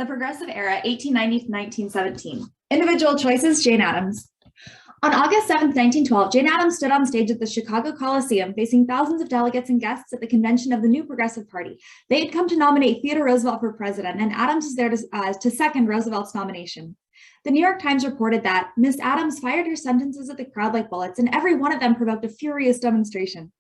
The Progressive Era, 1890 to 1917. Individual choices, Jane Addams. On August 7, 1912, Jane Addams stood on stage at the Chicago Coliseum facing thousands of delegates and guests at the convention of the new Progressive Party. They had come to nominate Theodore Roosevelt for president, and Addams was there to second Roosevelt's nomination. The New York Times reported that Miss Addams fired her sentences at the crowd like bullets, and every one of them provoked a furious demonstration.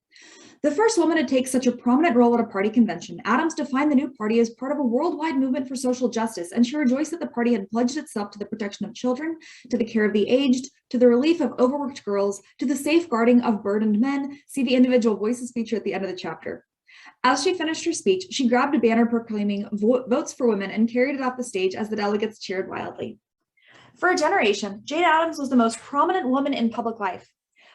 The first woman to take such a prominent role at a party convention, Addams defined the new party as part of a worldwide movement for social justice, and she rejoiced that the party had pledged itself to the protection of children, to the care of the aged, to the relief of overworked girls, to the safeguarding of burdened men. See the individual voices feature at the end of the chapter. As she finished her speech, she grabbed a banner proclaiming votes for women and carried it off the stage as the delegates cheered wildly. For a generation, Jane Addams was the most prominent woman in public life.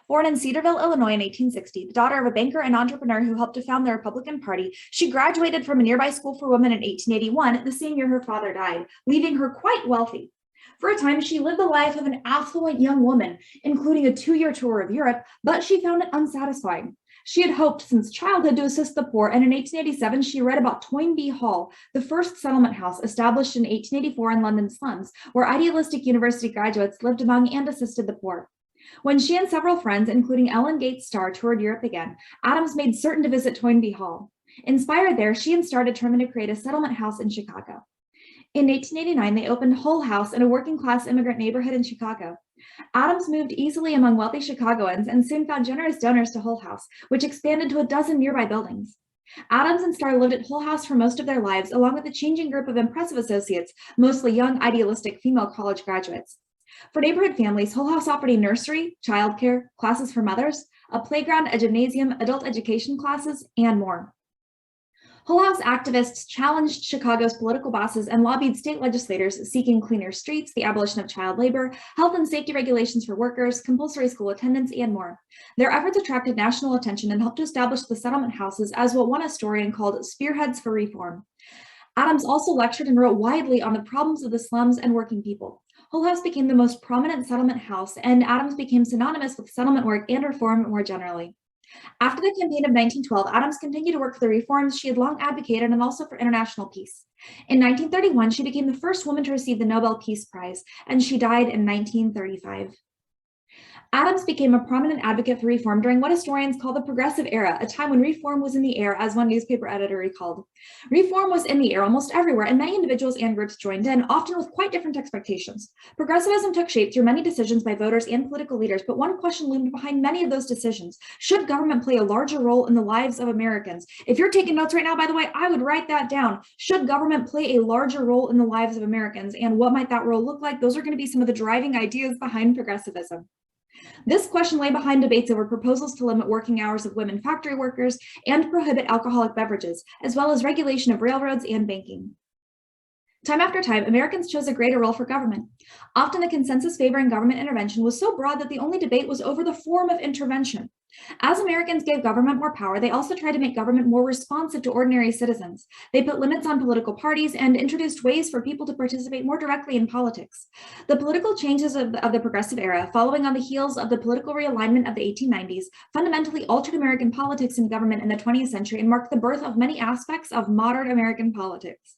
Born in Cedarville, Illinois in 1860, the daughter of a banker and entrepreneur who helped to found the Republican Party, she graduated from a nearby school for women in 1881, the same year her father died, leaving her quite wealthy. For a time, she lived the life of an affluent young woman, including a 2-year tour of Europe, but she found it unsatisfying. She had hoped since childhood to assist the poor, and in 1887, she read about Toynbee Hall, the first settlement house established in 1884 in London slums, where idealistic university graduates lived among and assisted the poor. When she and several friends, including Ellen Gates Starr, toured Europe again, Addams made certain to visit Toynbee Hall. Inspired there, she and Starr determined to create a settlement house in Chicago. In 1889, they opened Hull House in a working-class immigrant neighborhood in Chicago. Addams moved easily among wealthy Chicagoans and soon found generous donors to Hull House, which expanded to a dozen nearby buildings. Addams and Starr lived at Hull House for most of their lives, along with a changing group of impressive associates, mostly young, idealistic female college graduates. For neighborhood families, Hull House offered a nursery, childcare, classes for mothers, a playground, a gymnasium, adult education classes, and more. Hull House activists challenged Chicago's political bosses and lobbied state legislators seeking cleaner streets, the abolition of child labor, health and safety regulations for workers, compulsory school attendance, and more. Their efforts attracted national attention and helped to establish the settlement houses as what one historian called spearheads for reform. Addams also lectured and wrote widely on the problems of the slums and working people. Hull House became the most prominent settlement house, and Addams became synonymous with settlement work and reform more generally. After the campaign of 1912, Addams continued to work for the reforms she had long advocated and also for international peace. In 1931, she became the first woman to receive the Nobel Peace Prize, and she died in 1935. Addams became a prominent advocate for reform during what historians call the Progressive Era, a time when reform was in the air, as one newspaper editor recalled. Reform was in the air almost everywhere, and many individuals and groups joined in, often with quite different expectations. Progressivism took shape through many decisions by voters and political leaders, but one question loomed behind many of those decisions. Should government play a larger role in the lives of Americans? If you're taking notes right now, by the way, I would write that down. Should government play a larger role in the lives of Americans, and what might that role look like? Those are going to be some of the driving ideas behind progressivism. This question lay behind debates over proposals to limit working hours of women factory workers and prohibit alcoholic beverages, as well as regulation of railroads and banking. Time after time, Americans chose a greater role for government. Often the consensus favoring government intervention was so broad that the only debate was over the form of intervention. As Americans gave government more power, they also tried to make government more responsive to ordinary citizens. They put limits on political parties and introduced ways for people to participate more directly in politics. The political changes of the Progressive Era, following on the heels of the political realignment of the 1890s, fundamentally altered American politics and government in the 20th century and marked the birth of many aspects of modern American politics.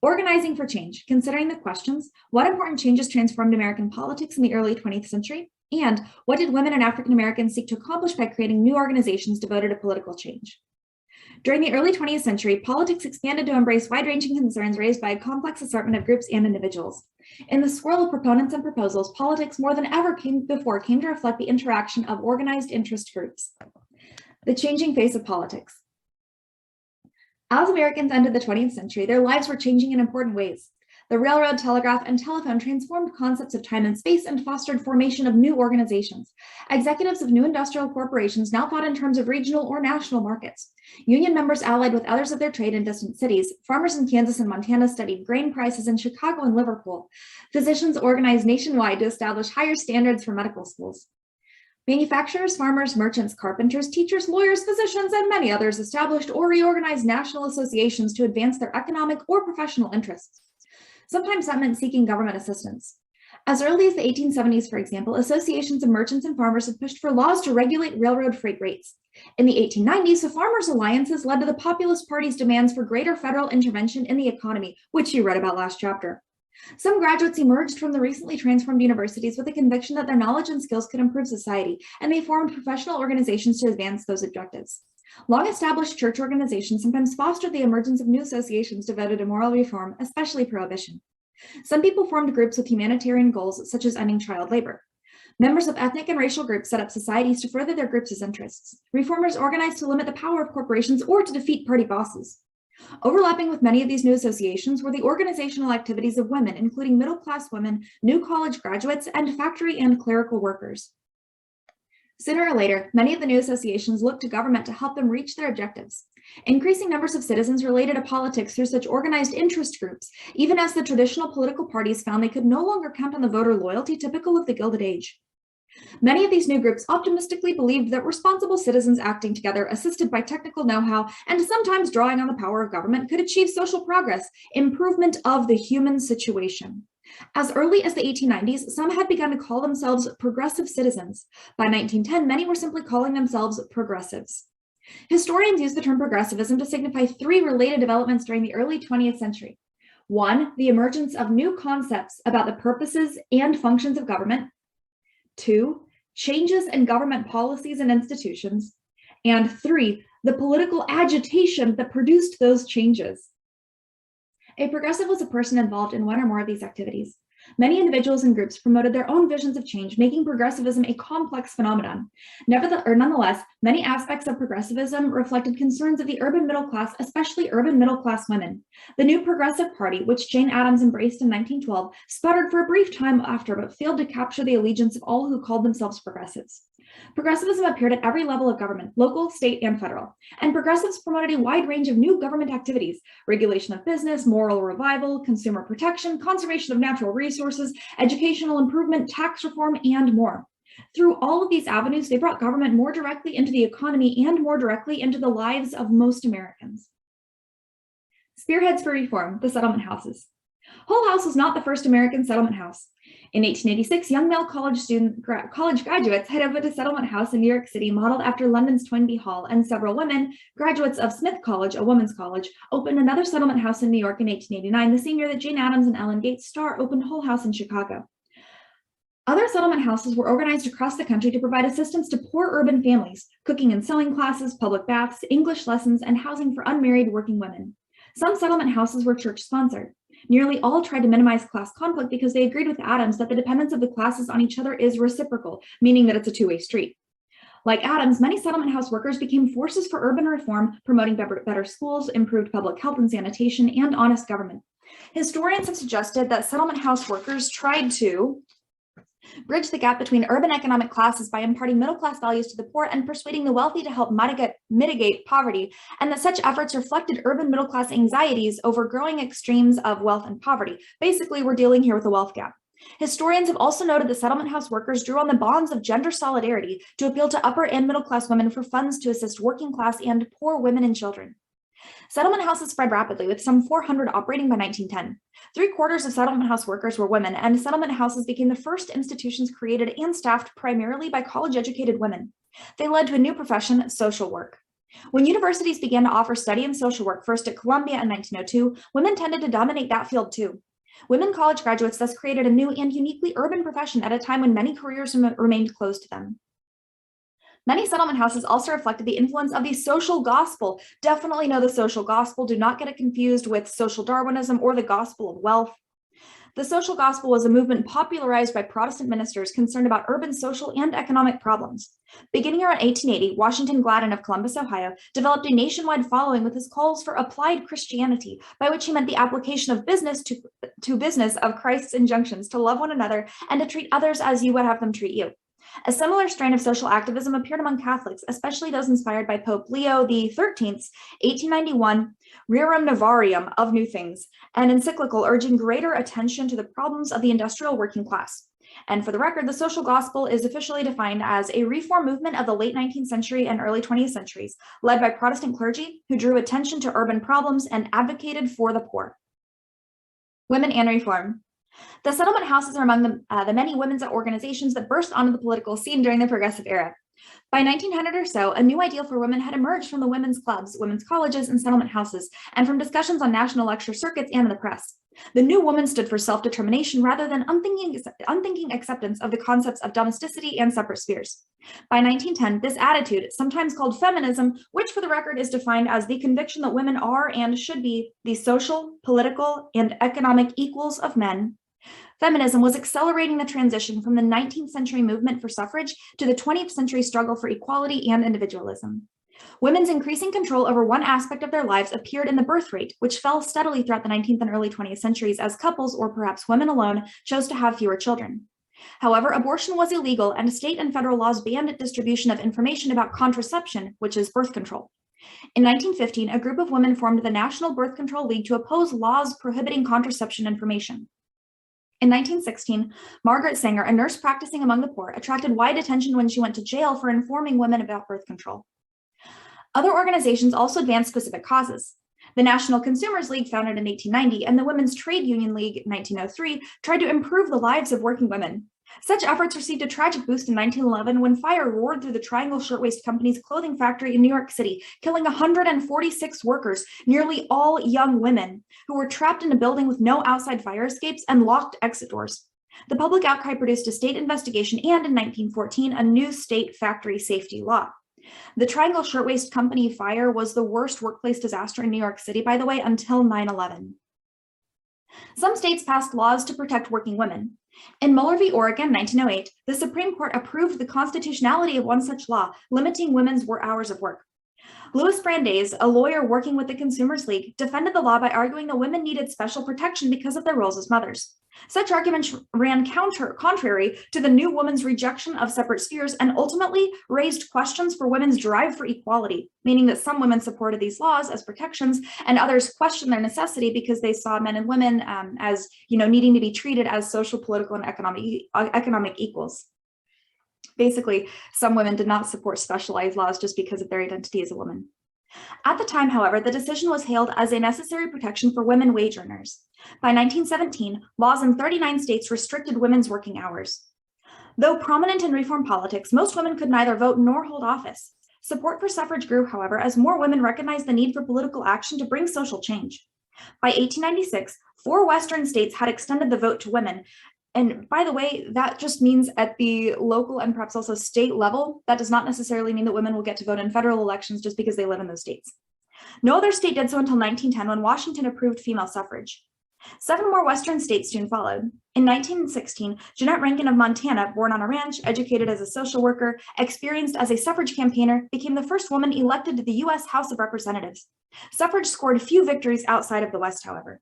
Organizing for change, considering the questions, what important changes transformed American politics in the early 20th century? And what did women and African Americans seek to accomplish by creating new organizations devoted to political change? During the early 20th century, politics expanded to embrace wide-ranging concerns raised by a complex assortment of groups and individuals. In the swirl of proponents and proposals, politics more than ever before came to reflect the interaction of organized interest groups. The changing face of politics. As Americans entered the 20th century, their lives were changing in important ways. The railroad, telegraph, and telephone transformed concepts of time and space and fostered formation of new organizations. Executives of new industrial corporations now thought in terms of regional or national markets. Union members allied with others of their trade in distant cities. Farmers in Kansas and Montana studied grain prices in Chicago and Liverpool. Physicians organized nationwide to establish higher standards for medical schools. Manufacturers, farmers, merchants, carpenters, teachers, lawyers, physicians, and many others established or reorganized national associations to advance their economic or professional interests. Sometimes that meant seeking government assistance. As early as the 1870s, for example, associations of merchants and farmers had pushed for laws to regulate railroad freight rates. In the 1890s, the farmers' alliances led to the Populist Party's demands for greater federal intervention in the economy, which you read about last chapter. Some graduates emerged from the recently transformed universities with a conviction that their knowledge and skills could improve society, and they formed professional organizations to advance those objectives. Long-established church organizations sometimes fostered the emergence of new associations devoted to moral reform, especially prohibition. Some people formed groups with humanitarian goals, such as ending child labor. Members of ethnic and racial groups set up societies to further their groups' interests. Reformers organized to limit the power of corporations or to defeat party bosses. Overlapping with many of these new associations were the organizational activities of women, including middle-class women, new college graduates, and factory and clerical workers. Sooner or later, many of the new associations looked to government to help them reach their objectives. Increasing numbers of citizens related to politics through such organized interest groups, even as the traditional political parties found they could no longer count on the voter loyalty typical of the Gilded Age. Many of these new groups optimistically believed that responsible citizens acting together, assisted by technical know-how, and sometimes drawing on the power of government, could achieve social progress, improvement of the human situation. As early as the 1890s, some had begun to call themselves progressive citizens. By 1910, many were simply calling themselves progressives. Historians use the term progressivism to signify three related developments during the early 20th century. One, the emergence of new concepts about the purposes and functions of government. Two, changes in government policies and institutions. And three, the political agitation that produced those changes. A progressive was a person involved in one or more of these activities. Many individuals and groups promoted their own visions of change, making progressivism a complex phenomenon. Nonetheless, many aspects of progressivism reflected concerns of the urban middle class, especially urban middle class women. The new Progressive Party, which Jane Addams embraced in 1912, sputtered for a brief time after, but failed to capture the allegiance of all who called themselves progressives. Progressivism appeared at every level of government, local, state, and federal, and progressives promoted a wide range of new government activities: regulation of business, moral revival, consumer protection, conservation of natural resources, educational improvement, tax reform, and more. Through all of these avenues, they brought government more directly into the economy and more directly into the lives of most Americans. Spearheads for reform, the settlement houses. Hull House was not the first American settlement house. In 1886, young male college graduates headed over to Settlement House in New York City, modeled after London's Toynbee Hall, and several women, graduates of Smith College, a women's college, opened another settlement house in New York in 1889, the same year that Jane Addams and Ellen Gates Starr opened Hull House in Chicago. Other settlement houses were organized across the country to provide assistance to poor urban families, cooking and sewing classes, public baths, English lessons, and housing for unmarried working women. Some settlement houses were church-sponsored. Nearly all tried to minimize class conflict because they agreed with Addams that the dependence of the classes on each other is reciprocal, meaning that it's a two-way street. Like Addams, many settlement house workers became forces for urban reform, promoting better schools, improved public health and sanitation, and honest government. Historians have suggested that settlement house workers tried to bridge the gap between urban economic classes by imparting middle-class values to the poor and persuading the wealthy to help mitigate poverty, and that such efforts reflected urban middle-class anxieties over growing extremes of wealth and poverty. Basically, we're dealing here with a wealth gap. Historians have also noted that settlement house workers drew on the bonds of gender solidarity to appeal to upper and middle-class women for funds to assist working-class and poor women and children. Settlement houses spread rapidly, with some 400 operating by 1910. 3/4 of settlement house workers were women, and settlement houses became the first institutions created and staffed primarily by college-educated women. They led to a new profession, social work. When universities began to offer study in social work, first at Columbia in 1902, women tended to dominate that field too. Women college graduates thus created a new and uniquely urban profession at a time when many careers remained closed to them. Many settlement houses also reflected the influence of the social gospel. Definitely know the social gospel. Do not get it confused with social Darwinism or the gospel of wealth. The social gospel was a movement popularized by Protestant ministers concerned about urban social and economic problems. Beginning around 1880, Washington Gladden of Columbus, Ohio, developed a nationwide following with his calls for applied Christianity, by which he meant the application of business to business of Christ's injunctions to love one another and to treat others as you would have them treat you. A similar strain of social activism appeared among Catholics, especially those inspired by Pope Leo XIII's 1891 Rerum Novarium of New Things, an encyclical urging greater attention to the problems of the industrial working class. And for the record, the social gospel is officially defined as a reform movement of the late 19th century and early 20th centuries, led by Protestant clergy who drew attention to urban problems and advocated for the poor. Women and reform. The settlement houses are among the many women's organizations that burst onto the political scene during the Progressive Era. By 1900 or so, a new ideal for women had emerged from the women's clubs, women's colleges, and settlement houses, and from discussions on national lecture circuits and in the press. The new woman stood for self-determination rather than unthinking acceptance of the concepts of domesticity and separate spheres. By 1910, this attitude, sometimes called feminism, which for the record is defined as the conviction that women are and should be the social, political, and economic equals of men, feminism was accelerating the transition from the 19th century movement for suffrage to the 20th century struggle for equality and individualism. Women's increasing control over one aspect of their lives appeared in the birth rate, which fell steadily throughout the 19th and early 20th centuries as couples, or perhaps women alone, chose to have fewer children. However, abortion was illegal, and state and federal laws banned distribution of information about contraception, which is birth control. In 1915, a group of women formed the National Birth Control League to oppose laws prohibiting contraception information. In 1916, Margaret Sanger, a nurse practicing among the poor, attracted wide attention when she went to jail for informing women about birth control. Other organizations also advanced specific causes. The National Consumers League, founded in 1890, and the Women's Trade Union League in 1903 tried to improve the lives of working women. Such efforts received a tragic boost in 1911 when fire roared through the Triangle Shirtwaist Company's clothing factory in New York City, killing 146 workers, nearly all young women, who were trapped in a building with no outside fire escapes and locked exit doors. The public outcry produced a state investigation and, in 1914, a new state factory safety law. The Triangle Shirtwaist Company fire was the worst workplace disaster in New York City, by the way, until 9/11. Some states passed laws to protect working women. In Muller v. Oregon, 1908, the Supreme Court approved the constitutionality of one such law, limiting women's hours of work. Louis Brandeis, a lawyer working with the Consumers League, defended the law by arguing that women needed special protection because of their roles as mothers. Such arguments ran contrary to the new woman's rejection of separate spheres and ultimately raised questions for women's drive for equality, meaning that some women supported these laws as protections and others questioned their necessity because they saw men and women as needing to be treated as social, political, and economic equals. Basically, some women did not support specialized laws just because of their identity as a woman. At the time, however, the decision was hailed as a necessary protection for women wage earners. By 1917, laws in 39 states restricted women's working hours. Though prominent in reform politics, most women could neither vote nor hold office. Support for suffrage grew, however, as more women recognized the need for political action to bring social change. By 1896, 4 Western states had extended the vote to women. And by the way, that just means at the local and perhaps also state level. That does not necessarily mean that women will get to vote in federal elections just because they live in those states. No other state did so until 1910 when Washington approved female suffrage. 7 more Western states soon followed. In 1916, Jeannette Rankin of Montana, born on a ranch, educated as a social worker, experienced as a suffrage campaigner, became the first woman elected to the U.S. House of Representatives. Suffrage scored few victories outside of the West, however.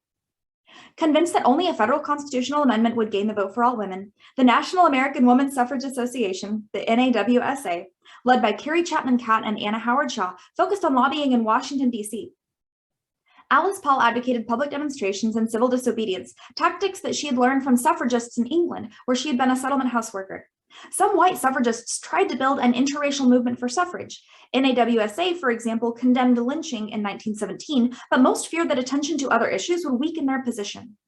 Convinced that only a federal constitutional amendment would gain the vote for all women, the National American Woman Suffrage Association, the NAWSA, led by Carrie Chapman Catt and Anna Howard Shaw, focused on lobbying in Washington, D.C. Alice Paul advocated public demonstrations and civil disobedience, tactics that she had learned from suffragists in England, where she had been a settlement house worker. Some white suffragists tried to build an interracial movement for suffrage. NAWSA, for example, condemned lynching in 1917, but most feared that attention to other issues would weaken their position.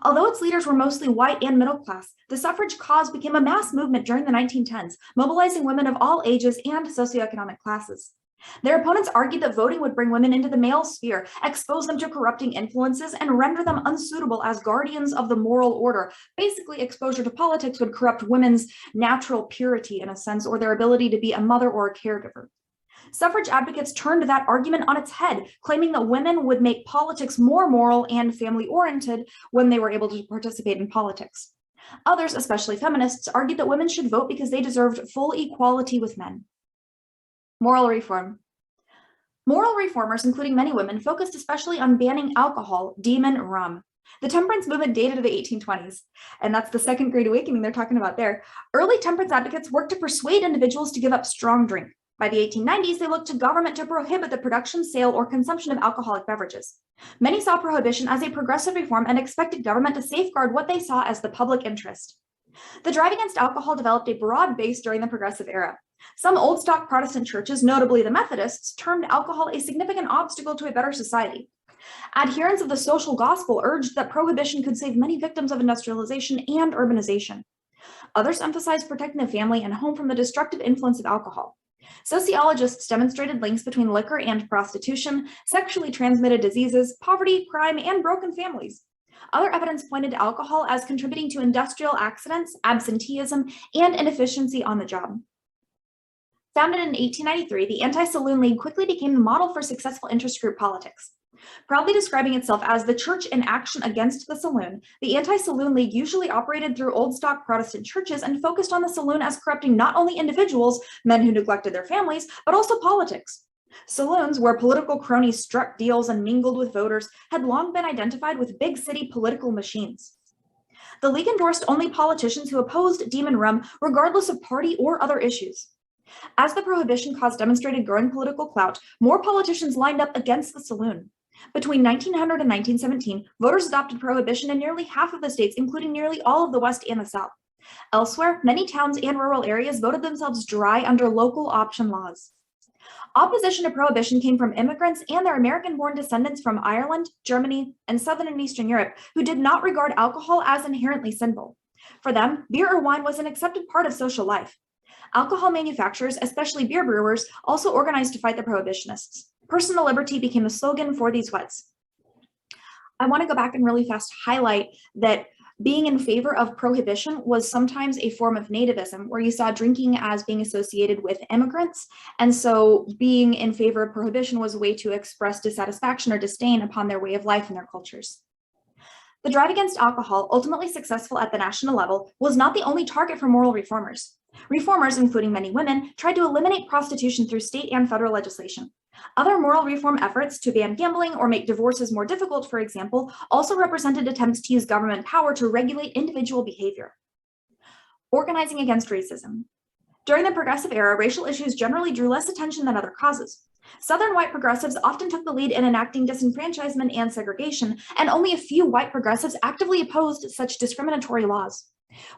Although its leaders were mostly white and middle class, the suffrage cause became a mass movement during the 1910s, mobilizing women of all ages and socioeconomic classes. Their opponents argued that voting would bring women into the male sphere, expose them to corrupting influences, and render them unsuitable as guardians of the moral order. Basically, exposure to politics would corrupt women's natural purity, in a sense, or their ability to be a mother or a caregiver. Suffrage advocates turned that argument on its head, claiming that women would make politics more moral and family-oriented when they were able to participate in politics. Others, especially feminists, argued that women should vote because they deserved full equality with men. Moral reform. Moral reformers, including many women, focused especially on banning alcohol, demon rum. The temperance movement dated to the 1820s, and that's the Second Great Awakening they're talking about there. Early temperance advocates worked to persuade individuals to give up strong drink. By the 1890s, they looked to government to prohibit the production, sale, or consumption of alcoholic beverages. Many saw prohibition as a progressive reform and expected government to safeguard what they saw as the public interest. The drive against alcohol developed a broad base during the Progressive Era. Some old stock Protestant churches, notably the Methodists, termed alcohol a significant obstacle to a better society. Adherents of the social gospel urged that prohibition could save many victims of industrialization and urbanization. Others emphasized protecting the family and home from the destructive influence of alcohol. Sociologists demonstrated links between liquor and prostitution, sexually transmitted diseases, poverty, crime, and broken families. Other evidence pointed to alcohol as contributing to industrial accidents, absenteeism, and inefficiency on the job. Founded in 1893, the Anti-Saloon League quickly became the model for successful interest group politics. Proudly describing itself as the church in action against the saloon, the Anti-Saloon League usually operated through old stock Protestant churches and focused on the saloon as corrupting not only individuals, men who neglected their families, but also politics. Saloons, where political cronies struck deals and mingled with voters, had long been identified with big city political machines. The League endorsed only politicians who opposed demon rum, regardless of party or other issues. As the prohibition cause demonstrated growing political clout, more politicians lined up against the saloon. Between 1900 and 1917, voters adopted prohibition in nearly half of the states, including nearly all of the West and the South. Elsewhere, many towns and rural areas voted themselves dry under local option laws. Opposition to prohibition came from immigrants and their American-born descendants from Ireland, Germany, and Southern and Eastern Europe, who did not regard alcohol as inherently sinful. For them, beer or wine was an accepted part of social life. Alcohol manufacturers, especially beer brewers, also organized to fight the prohibitionists. Personal liberty became the slogan for these wets. I want to go back and really fast highlight that being in favor of prohibition was sometimes a form of nativism, where you saw drinking as being associated with immigrants. And so being in favor of prohibition was a way to express dissatisfaction or disdain upon their way of life and their cultures. The drive against alcohol, ultimately successful at the national level, was not the only target for moral reformers. Reformers, including many women, tried to eliminate prostitution through state and federal legislation. Other moral reform efforts to ban gambling or make divorces more difficult, for example, also represented attempts to use government power to regulate individual behavior. Organizing against racism. During the Progressive era, racial issues generally drew less attention than other causes. Southern white progressives often took the lead in enacting disenfranchisement and segregation, and only a few white progressives actively opposed such discriminatory laws.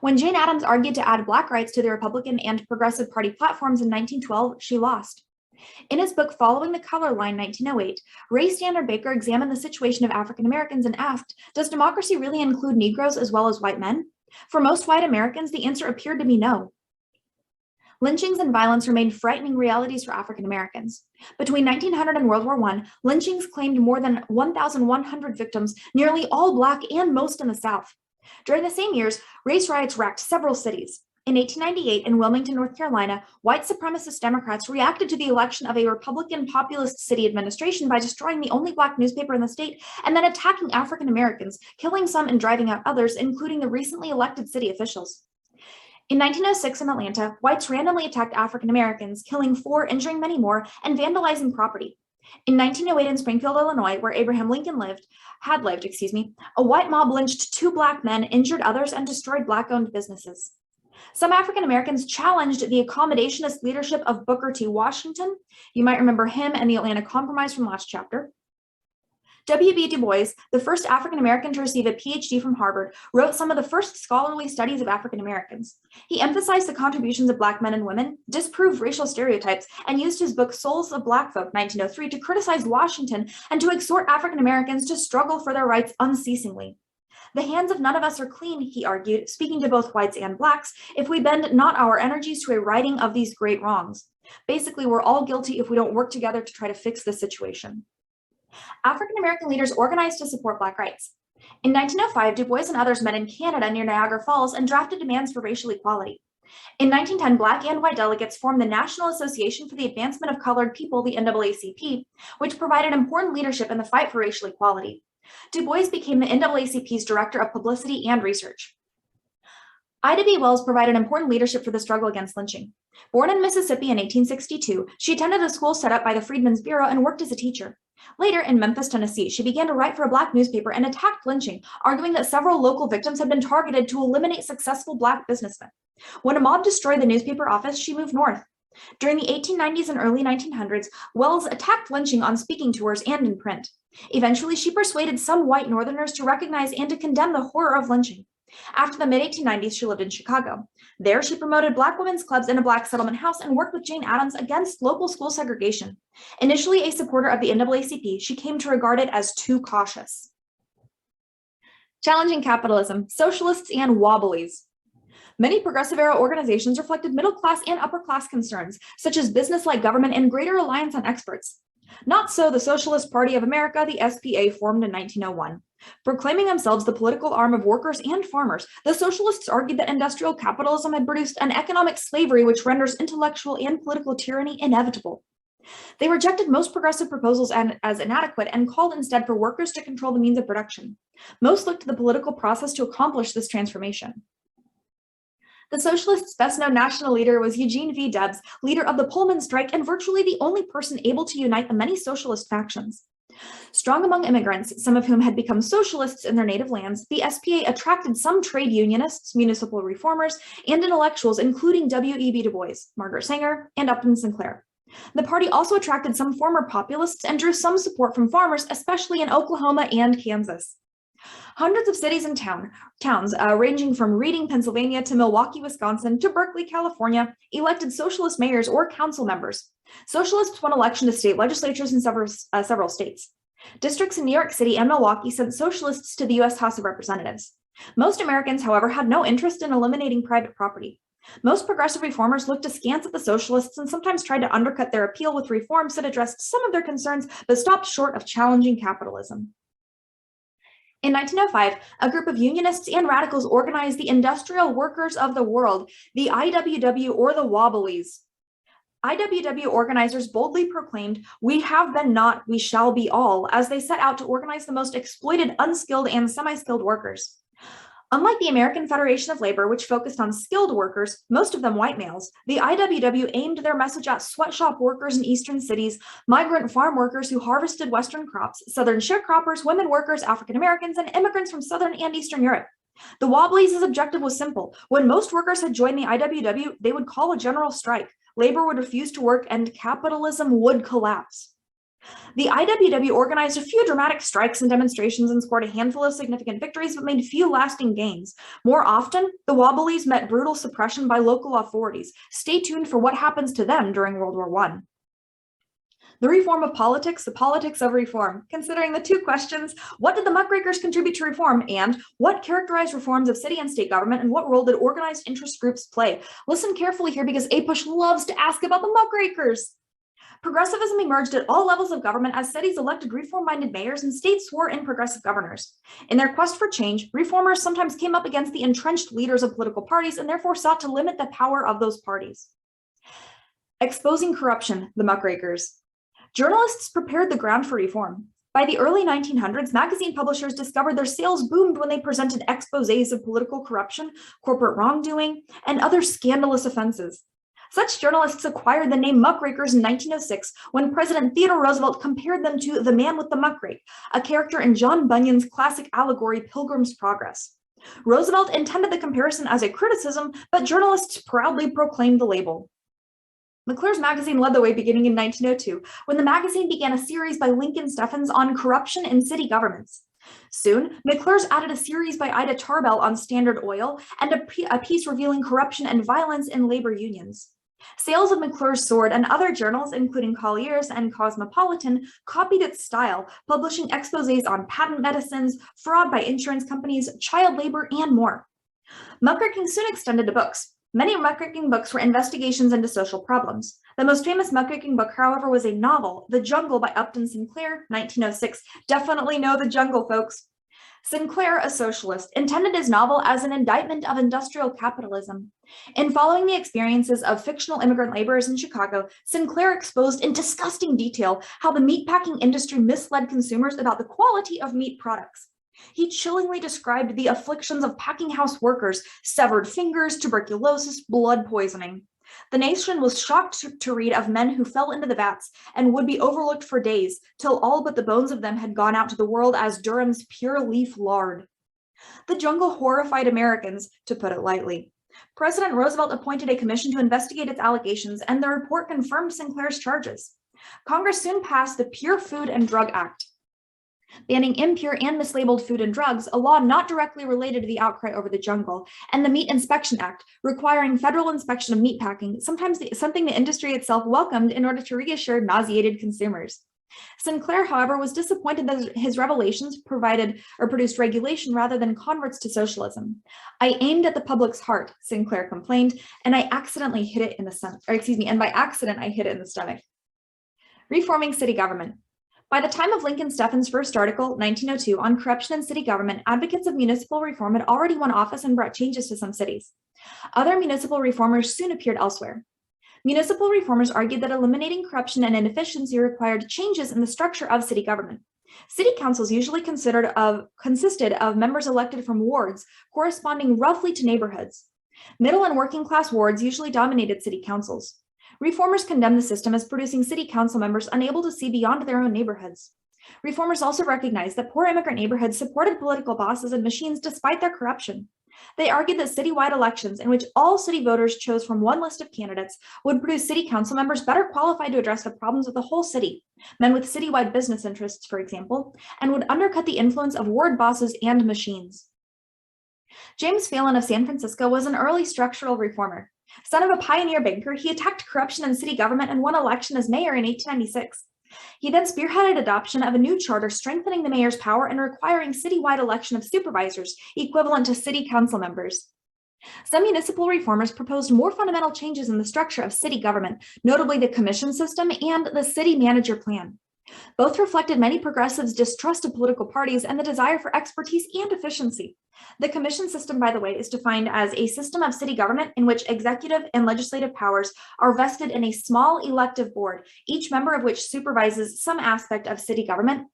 When Jane Addams argued to add Black rights to the Republican and Progressive Party platforms in 1912, she lost. In his book Following the Color Line, 1908, Ray Standard Baker examined the situation of African Americans and asked, does democracy really include Negroes as well as white men? For most white Americans, the answer appeared to be no. Lynchings and violence remained frightening realities for African Americans. Between 1900 and World War I, lynchings claimed more than 1,100 victims, nearly all Black and most in the South. During the same years, race riots racked several cities. In 1898, in Wilmington, North Carolina, white supremacist Democrats reacted to the election of a Republican populist city administration by destroying the only Black newspaper in the state and then attacking African Americans, killing some and driving out others, including the recently elected city officials. In 1906 in Atlanta, whites randomly attacked African Americans, killing 4, injuring many more, and vandalizing property. In 1908 in Springfield, Illinois, where Abraham Lincoln had lived, a white mob lynched 2 Black men, injured others, and destroyed Black-owned businesses. Some African Americans challenged the accommodationist leadership of Booker T. Washington. You might remember him and the Atlanta Compromise from last chapter. W.B. Du Bois, the first African American to receive a PhD from Harvard, wrote some of the first scholarly studies of African Americans. He emphasized the contributions of Black men and women, disproved racial stereotypes, and used his book Souls of Black Folk, 1903, to criticize Washington and to exhort African Americans to struggle for their rights unceasingly. The hands of none of us are clean, he argued, speaking to both whites and Blacks, if we bend not our energies to a righting of these great wrongs. Basically, we're all guilty if we don't work together to try to fix this situation. African American leaders organized to support Black rights. In 1905, Du Bois and others met in Canada near Niagara Falls and drafted demands for racial equality. In 1910, Black and white delegates formed the National Association for the Advancement of Colored People, the NAACP, which provided important leadership in the fight for racial equality. Du Bois became the NAACP's Director of Publicity and Research. Ida B. Wells provided important leadership for the struggle against lynching. Born in Mississippi in 1862, she attended a school set up by the Freedmen's Bureau and worked as a teacher. Later, in Memphis, Tennessee, she began to write for a Black newspaper and attacked lynching, arguing that several local victims had been targeted to eliminate successful Black businessmen. When a mob destroyed the newspaper office, she moved north. During the 1890s and early 1900s, Wells attacked lynching on speaking tours and in print. Eventually, she persuaded some white Northerners to recognize and to condemn the horror of lynching. After the mid-1890s, she lived in Chicago. There, she promoted Black women's clubs in a Black settlement house and worked with Jane Addams against local school segregation. Initially a supporter of the NAACP, she came to regard it as too cautious. Challenging capitalism, socialists and wobblies. Many progressive-era organizations reflected middle-class and upper-class concerns, such as business-like government and greater reliance on experts. Not so the Socialist Party of America, the SPA, formed in 1901. Proclaiming themselves the political arm of workers and farmers, the socialists argued that industrial capitalism had produced an economic slavery which renders intellectual and political tyranny inevitable. They rejected most progressive proposals as inadequate and called instead for workers to control the means of production. Most looked to the political process to accomplish this transformation. The Socialists' best-known national leader was Eugene V. Debs, leader of the Pullman strike and virtually the only person able to unite the many socialist factions. Strong among immigrants, some of whom had become socialists in their native lands, the SPA attracted some trade unionists, municipal reformers, and intellectuals, including W.E.B. Du Bois, Margaret Sanger, and Upton Sinclair. The party also attracted some former populists and drew some support from farmers, especially in Oklahoma and Kansas. Hundreds of cities and towns, ranging from Reading, Pennsylvania to Milwaukee, Wisconsin to Berkeley, California, elected socialist mayors or council members. Socialists won election to state legislatures in several states. Districts in New York City and Milwaukee sent socialists to the U.S. House of Representatives. Most Americans, however, had no interest in eliminating private property. Most progressive reformers looked askance at the socialists and sometimes tried to undercut their appeal with reforms that addressed some of their concerns but stopped short of challenging capitalism. In 1905, a group of unionists and radicals organized the Industrial Workers of the World, the IWW or the Wobblies. IWW organizers boldly proclaimed, "We have been not, we shall be all," as they set out to organize the most exploited, unskilled, and semi-skilled workers. Unlike the American Federation of Labor, which focused on skilled workers, most of them white males, the IWW aimed their message at sweatshop workers in eastern cities, migrant farm workers who harvested Western crops, Southern sharecroppers, women workers, African Americans, and immigrants from Southern and Eastern Europe. The Wobblies' objective was simple. When most workers had joined the IWW, they would call a general strike. Labor would refuse to work, and capitalism would collapse. The IWW organized a few dramatic strikes and demonstrations and scored a handful of significant victories, but made few lasting gains. More often, the Wobblies met brutal suppression by local authorities. Stay tuned for what happens to them during World War I. The reform of politics, the politics of reform, considering the two questions, what did the Muckrakers contribute to reform, and what characterized reforms of city and state government, and what role did organized interest groups play? Listen carefully here because APUSH loves to ask about the Muckrakers. Progressivism emerged at all levels of government as cities elected reform-minded mayors and states swore in progressive governors. In their quest for change, reformers sometimes came up against the entrenched leaders of political parties and therefore sought to limit the power of those parties. Exposing corruption, the Muckrakers. Journalists prepared the ground for reform. By the early 1900s, magazine publishers discovered their sales boomed when they presented exposés of political corruption, corporate wrongdoing, and other scandalous offenses. Such journalists acquired the name Muckrakers in 1906 when President Theodore Roosevelt compared them to the man with the muckrake, a character in John Bunyan's classic allegory Pilgrim's Progress. Roosevelt intended the comparison as a criticism, but journalists proudly proclaimed the label. McClure's magazine led the way beginning in 1902, when the magazine began a series by Lincoln Steffens on corruption in city governments. Soon, McClure's added a series by Ida Tarbell on Standard Oil and a piece revealing corruption and violence in labor unions. Sales of McClure's soared, and other journals, including Collier's and Cosmopolitan, copied its style, publishing exposés on patent medicines, fraud by insurance companies, child labor, and more. Muckraking soon extended to books. Many muckraking books were investigations into social problems. The most famous muckraking book, however, was a novel, The Jungle by Upton Sinclair, 1906. Definitely know The Jungle, folks. Sinclair, a socialist, intended his novel as an indictment of industrial capitalism. In following the experiences of fictional immigrant laborers in Chicago, Sinclair exposed in disgusting detail how the meatpacking industry misled consumers about the quality of meat products. He chillingly described the afflictions of packing house workers, severed fingers, tuberculosis, blood poisoning. The nation was shocked to read of men who fell into the vats and would be overlooked for days, till all but the bones of them had gone out to the world as Durham's pure leaf lard. The Jungle horrified Americans, to put it lightly. President Roosevelt appointed a commission to investigate its allegations, and the report confirmed Sinclair's charges. Congress soon passed the Pure Food and Drug Act. banning impure and mislabeled food and drugs, a law not directly related to the outcry over the jungle, and the Meat Inspection Act, requiring federal inspection of meat packing, sometimes something the industry itself welcomed in order to reassure nauseated consumers. Sinclair, however, was disappointed that his revelations produced regulation rather than converts to socialism. "I aimed at the public's heart," Sinclair complained, and I accidentally hit it in the stomach, and by accident I hit it in the stomach. Reforming city government. By the time of Lincoln Steffen's first article, 1902, on corruption in city government, advocates of municipal reform had already won office and brought changes to some cities. Other municipal reformers soon appeared elsewhere. Municipal reformers argued that eliminating corruption and inefficiency required changes in the structure of city government. City councils usually consisted of members elected from wards corresponding roughly to neighborhoods. Middle and working class wards usually dominated city councils. Reformers condemned the system as producing city council members unable to see beyond their own neighborhoods. Reformers also recognized that poor immigrant neighborhoods supported political bosses and machines despite their corruption. They argued that citywide elections in which all city voters chose from one list of candidates would produce city council members better qualified to address the problems of the whole city, men with citywide business interests, for example, and would undercut the influence of ward bosses and machines. James Phelan of San Francisco was an early structural reformer. Son of a pioneer banker, he attacked corruption in city government and won election as mayor in 1896. He then spearheaded adoption of a new charter strengthening the mayor's power and requiring citywide election of supervisors, equivalent to city council members. Some municipal reformers proposed more fundamental changes in the structure of city government, notably the commission system and the city manager plan. Both reflected many progressives' distrust of political parties and the desire for expertise and efficiency. The commission system, by the way, is defined as a system of city government in which executive and legislative powers are vested in a small elective board, each member of which supervises some aspect of city government.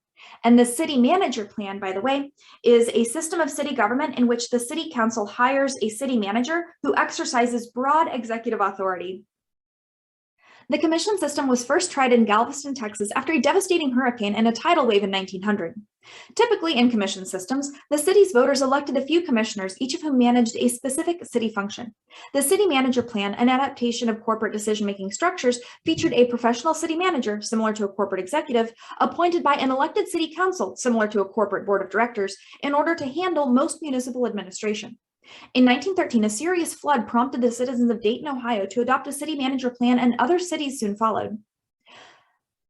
And the city manager plan, by the way, is a system of city government in which the city council hires a city manager who exercises broad executive authority. The commission system was first tried in Galveston, Texas after a devastating hurricane and a tidal wave in 1900. Typically in commission systems, the city's voters elected a few commissioners, each of whom managed a specific city function. The city manager plan, an adaptation of corporate decision-making structures, featured a professional city manager, similar to a corporate executive, appointed by an elected city council, similar to a corporate board of directors, in order to handle most municipal administration. In 1913, a serious flood prompted the citizens of Dayton, Ohio to adopt a city manager plan, and other cities soon followed.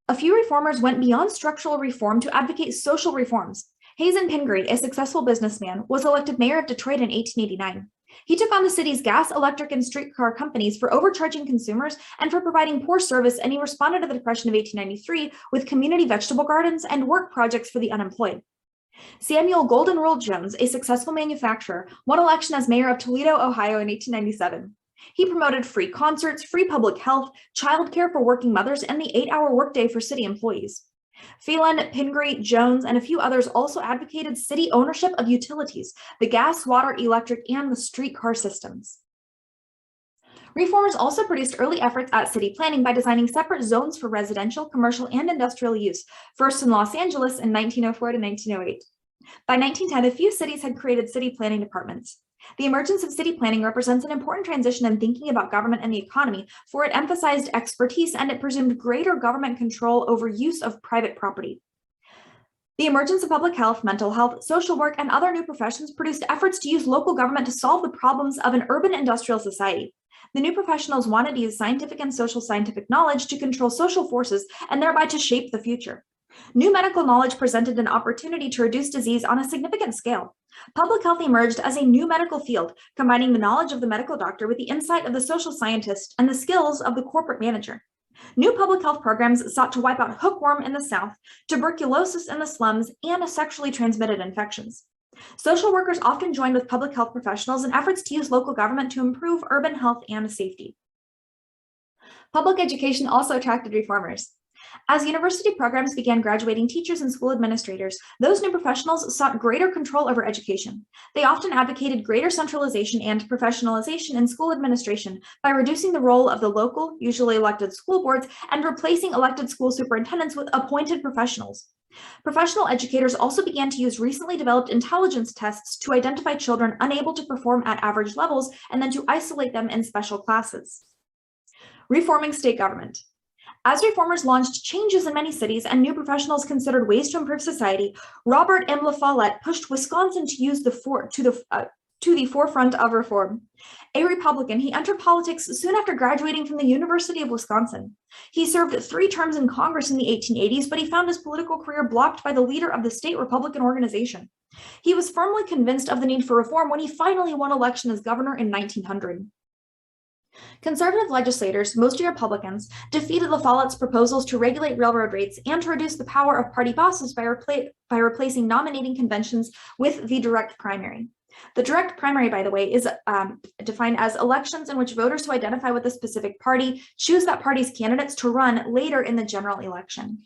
A few reformers went beyond structural reform to advocate social reforms. Hazen Pingree, a successful businessman, was elected mayor of Detroit in 1889. He took on the city's gas, electric, and streetcar companies for overcharging consumers and for providing poor service, and he responded to the Depression of 1893 with community vegetable gardens and work projects for the unemployed. Samuel Golden Rule Jones, a successful manufacturer, won election as mayor of Toledo, Ohio in 1897. He promoted free concerts, free public health, childcare for working mothers, and the 8-hour workday for city employees. Phelan, Pingree, Jones, and a few others also advocated city ownership of utilities, the gas, water, electric, and the streetcar systems. Reformers also produced early efforts at city planning by designing separate zones for residential, commercial, and industrial use, first in Los Angeles in 1904 to 1908. By 1910, a few cities had created city planning departments. The emergence of city planning represents an important transition in thinking about government and the economy, for it emphasized expertise and it presumed greater government control over use of private property. The emergence of public health, mental health, social work, and other new professions produced efforts to use local government to solve the problems of an urban industrial society. The new professionals wanted to use scientific and social scientific knowledge to control social forces and thereby to shape the future. New medical knowledge presented an opportunity to reduce disease on a significant scale. Public health emerged as a new medical field, combining the knowledge of the medical doctor with the insight of the social scientist and the skills of the corporate manager. New public health programs sought to wipe out hookworm in the South, tuberculosis in the slums, and sexually transmitted infections. Social workers often joined with public health professionals in efforts to use local government to improve urban health and safety. Public education also attracted reformers. As university programs began graduating teachers and school administrators, those new professionals sought greater control over education. They often advocated greater centralization and professionalization in school administration by reducing the role of the local, usually elected school boards, and replacing elected school superintendents with appointed professionals. Professional educators also began to use recently developed intelligence tests to identify children unable to perform at average levels and then to isolate them in special classes. Reforming state government. As reformers launched changes in many cities and new professionals considered ways to improve society, Robert M. LaFollette pushed Wisconsin to use to the forefront of reform. A Republican, he entered politics soon after graduating from the University of Wisconsin. He served 3 terms in Congress in the 1880s, but he found his political career blocked by the leader of the state Republican organization. He was firmly convinced of the need for reform when he finally won election as governor in 1900. Conservative legislators, mostly Republicans, defeated LaFollette's proposals to regulate railroad rates and to reduce the power of party bosses by replacing nominating conventions with the direct primary. The direct primary, by the way, is defined as elections in which voters who identify with a specific party choose that party's candidates to run later in the general election.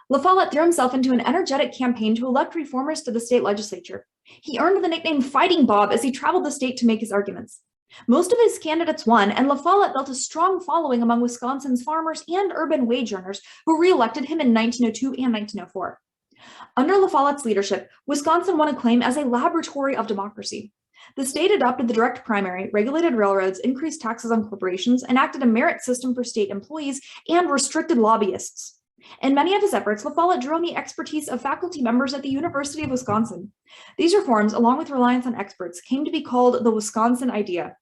LaFollette threw himself into an energetic campaign to elect reformers to the state legislature. He earned the nickname Fighting Bob as he traveled the state to make his arguments. Most of his candidates won, and LaFollette built a strong following among Wisconsin's farmers and urban wage earners who re-elected him in 1902 and 1904. Under LaFollette's leadership, Wisconsin won acclaim as a laboratory of democracy. The state adopted the direct primary, regulated railroads, increased taxes on corporations, enacted a merit system for state employees, and restricted lobbyists. In many of his efforts, LaFollette drew on the expertise of faculty members at the University of Wisconsin. These reforms, along with reliance on experts, came to be called the Wisconsin idea.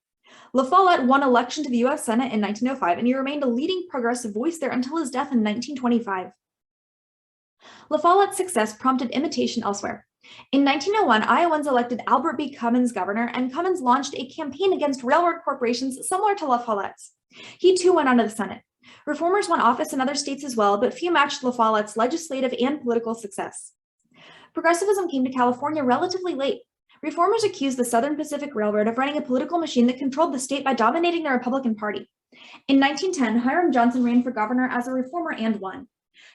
LaFollette won election to the U.S. Senate in 1905, and he remained a leading progressive voice there until his death in 1925. LaFollette's success prompted imitation elsewhere. In 1901, Iowans elected Albert B. Cummins governor, and Cummins launched a campaign against railroad corporations similar to LaFollette's. He too went on to the Senate. Reformers won office in other states as well, but few matched LaFollette's legislative and political success. Progressivism came to California relatively late. Reformers accused the Southern Pacific Railroad of running a political machine that controlled the state by dominating the Republican Party. In 1910, Hiram Johnson ran for governor as a reformer and won.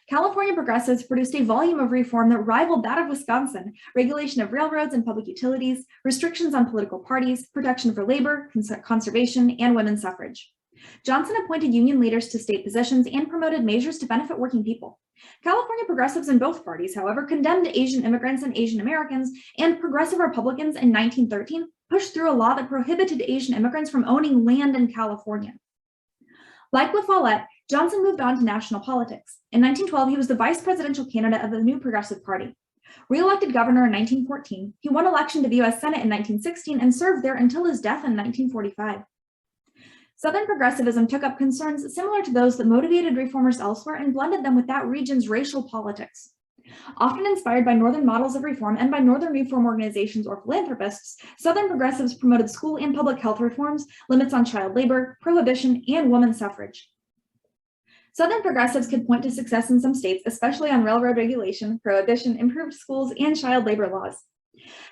California progressives produced a volume of reform that rivaled that of Wisconsin: regulation of railroads and public utilities, restrictions on political parties, protection for labor, conservation, and women's suffrage. Johnson appointed union leaders to state positions and promoted measures to benefit working people. California progressives in both parties, however, condemned Asian immigrants and Asian Americans, and progressive Republicans in 1913 pushed through a law that prohibited Asian immigrants from owning land in California. Like LaFollette, Johnson moved on to national politics. In 1912, he was the vice presidential candidate of the new Progressive Party. Re-elected governor in 1914, he won election to the U.S. Senate in 1916 and served there until his death in 1945. Southern progressivism took up concerns similar to those that motivated reformers elsewhere and blended them with that region's racial politics. Often inspired by Northern models of reform and by Northern reform organizations or philanthropists, Southern progressives promoted school and public health reforms, limits on child labor, prohibition, and women's suffrage. Southern progressives could point to success in some states, especially on railroad regulation, prohibition, improved schools, and child labor laws.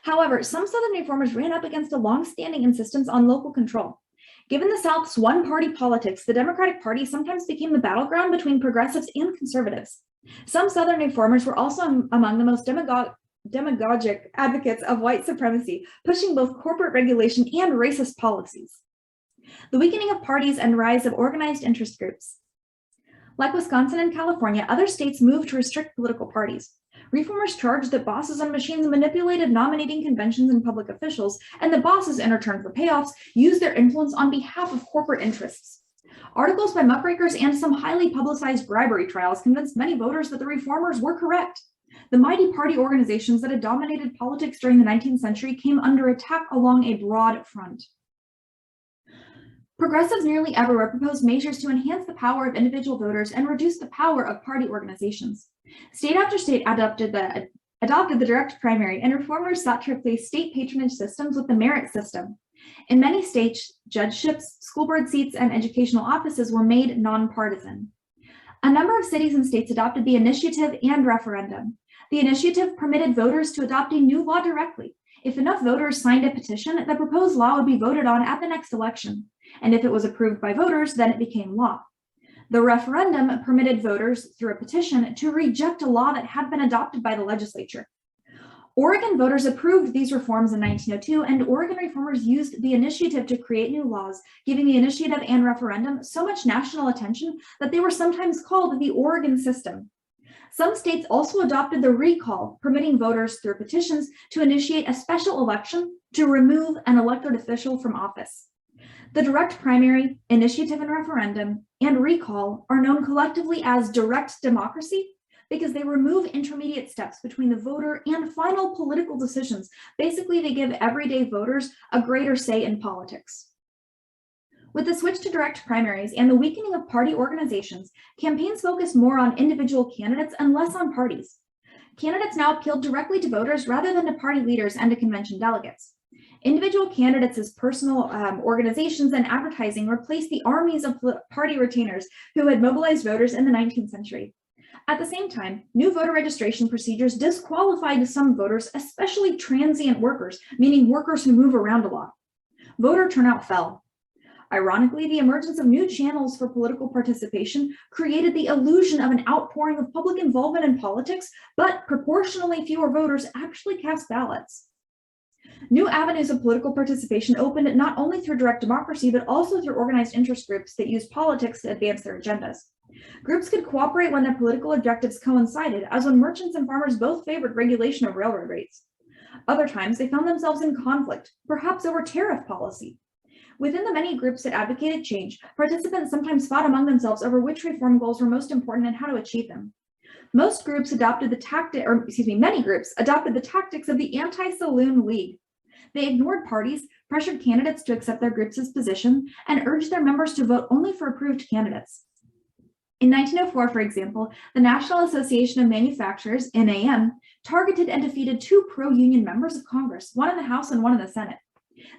However, some Southern reformers ran up against a long-standing insistence on local control. Given the South's one-party politics, the Democratic Party sometimes became the battleground between progressives and conservatives. Some Southern reformers were also among the most demagogic advocates of white supremacy, pushing both corporate regulation and racist policies. The weakening of parties and rise of organized interest groups. Like Wisconsin and California, other states moved to restrict political parties. Reformers charged that bosses and machines manipulated nominating conventions and public officials, and the bosses, in return for payoffs, used their influence on behalf of corporate interests. Articles by Muckrakers and some highly publicized bribery trials convinced many voters that the reformers were correct. The mighty party organizations that had dominated politics during the 19th century came under attack along a broad front. Progressives nearly everywhere proposed measures to enhance the power of individual voters and reduce the power of party organizations. State after state adopted the direct primary, and reformers sought to replace state patronage systems with the merit system. In many states, judgeships, school board seats, and educational offices were made nonpartisan. A number of cities and states adopted the initiative and referendum. The initiative permitted voters to adopt a new law directly. If enough voters signed a petition, the proposed law would be voted on at the next election. And if it was approved by voters, then it became law. The referendum permitted voters, through a petition, to reject a law that had been adopted by the legislature. Oregon voters approved these reforms in 1902, and Oregon reformers used the initiative to create new laws, giving the initiative and referendum so much national attention that they were sometimes called the Oregon system. Some states also adopted the recall, permitting voters, through petitions, to initiate a special election to remove an elected official from office. The direct primary, initiative and referendum, and recall are known collectively as direct democracy because they remove intermediate steps between the voter and final political decisions. Basically, they give everyday voters a greater say in politics. With the switch to direct primaries and the weakening of party organizations, campaigns focused more on individual candidates and less on parties. Candidates now appealed directly to voters rather than to party leaders and to convention delegates. Individual candidates as personal organizations and advertising replaced the armies of party retainers who had mobilized voters in the 19th century. At the same time, new voter registration procedures disqualified some voters, especially transient workers, meaning workers who move around a lot. Voter turnout fell. Ironically, the emergence of new channels for political participation created the illusion of an outpouring of public involvement in politics, but proportionally fewer voters actually cast ballots. New avenues of political participation opened not only through direct democracy, but also through organized interest groups that used politics to advance their agendas. Groups could cooperate when their political objectives coincided, as when merchants and farmers both favored regulation of railroad rates. Other times, they found themselves in conflict, perhaps over tariff policy. Within the many groups that advocated change, participants sometimes fought among themselves over which reform goals were most important and how to achieve them. Many groups adopted the tactics of the Anti-Saloon League. They ignored parties, pressured candidates to accept their groups' position, and urged their members to vote only for approved candidates. In 1904, for example, the National Association of Manufacturers, NAM, targeted and defeated two pro-union members of Congress, one in the House and one in the Senate.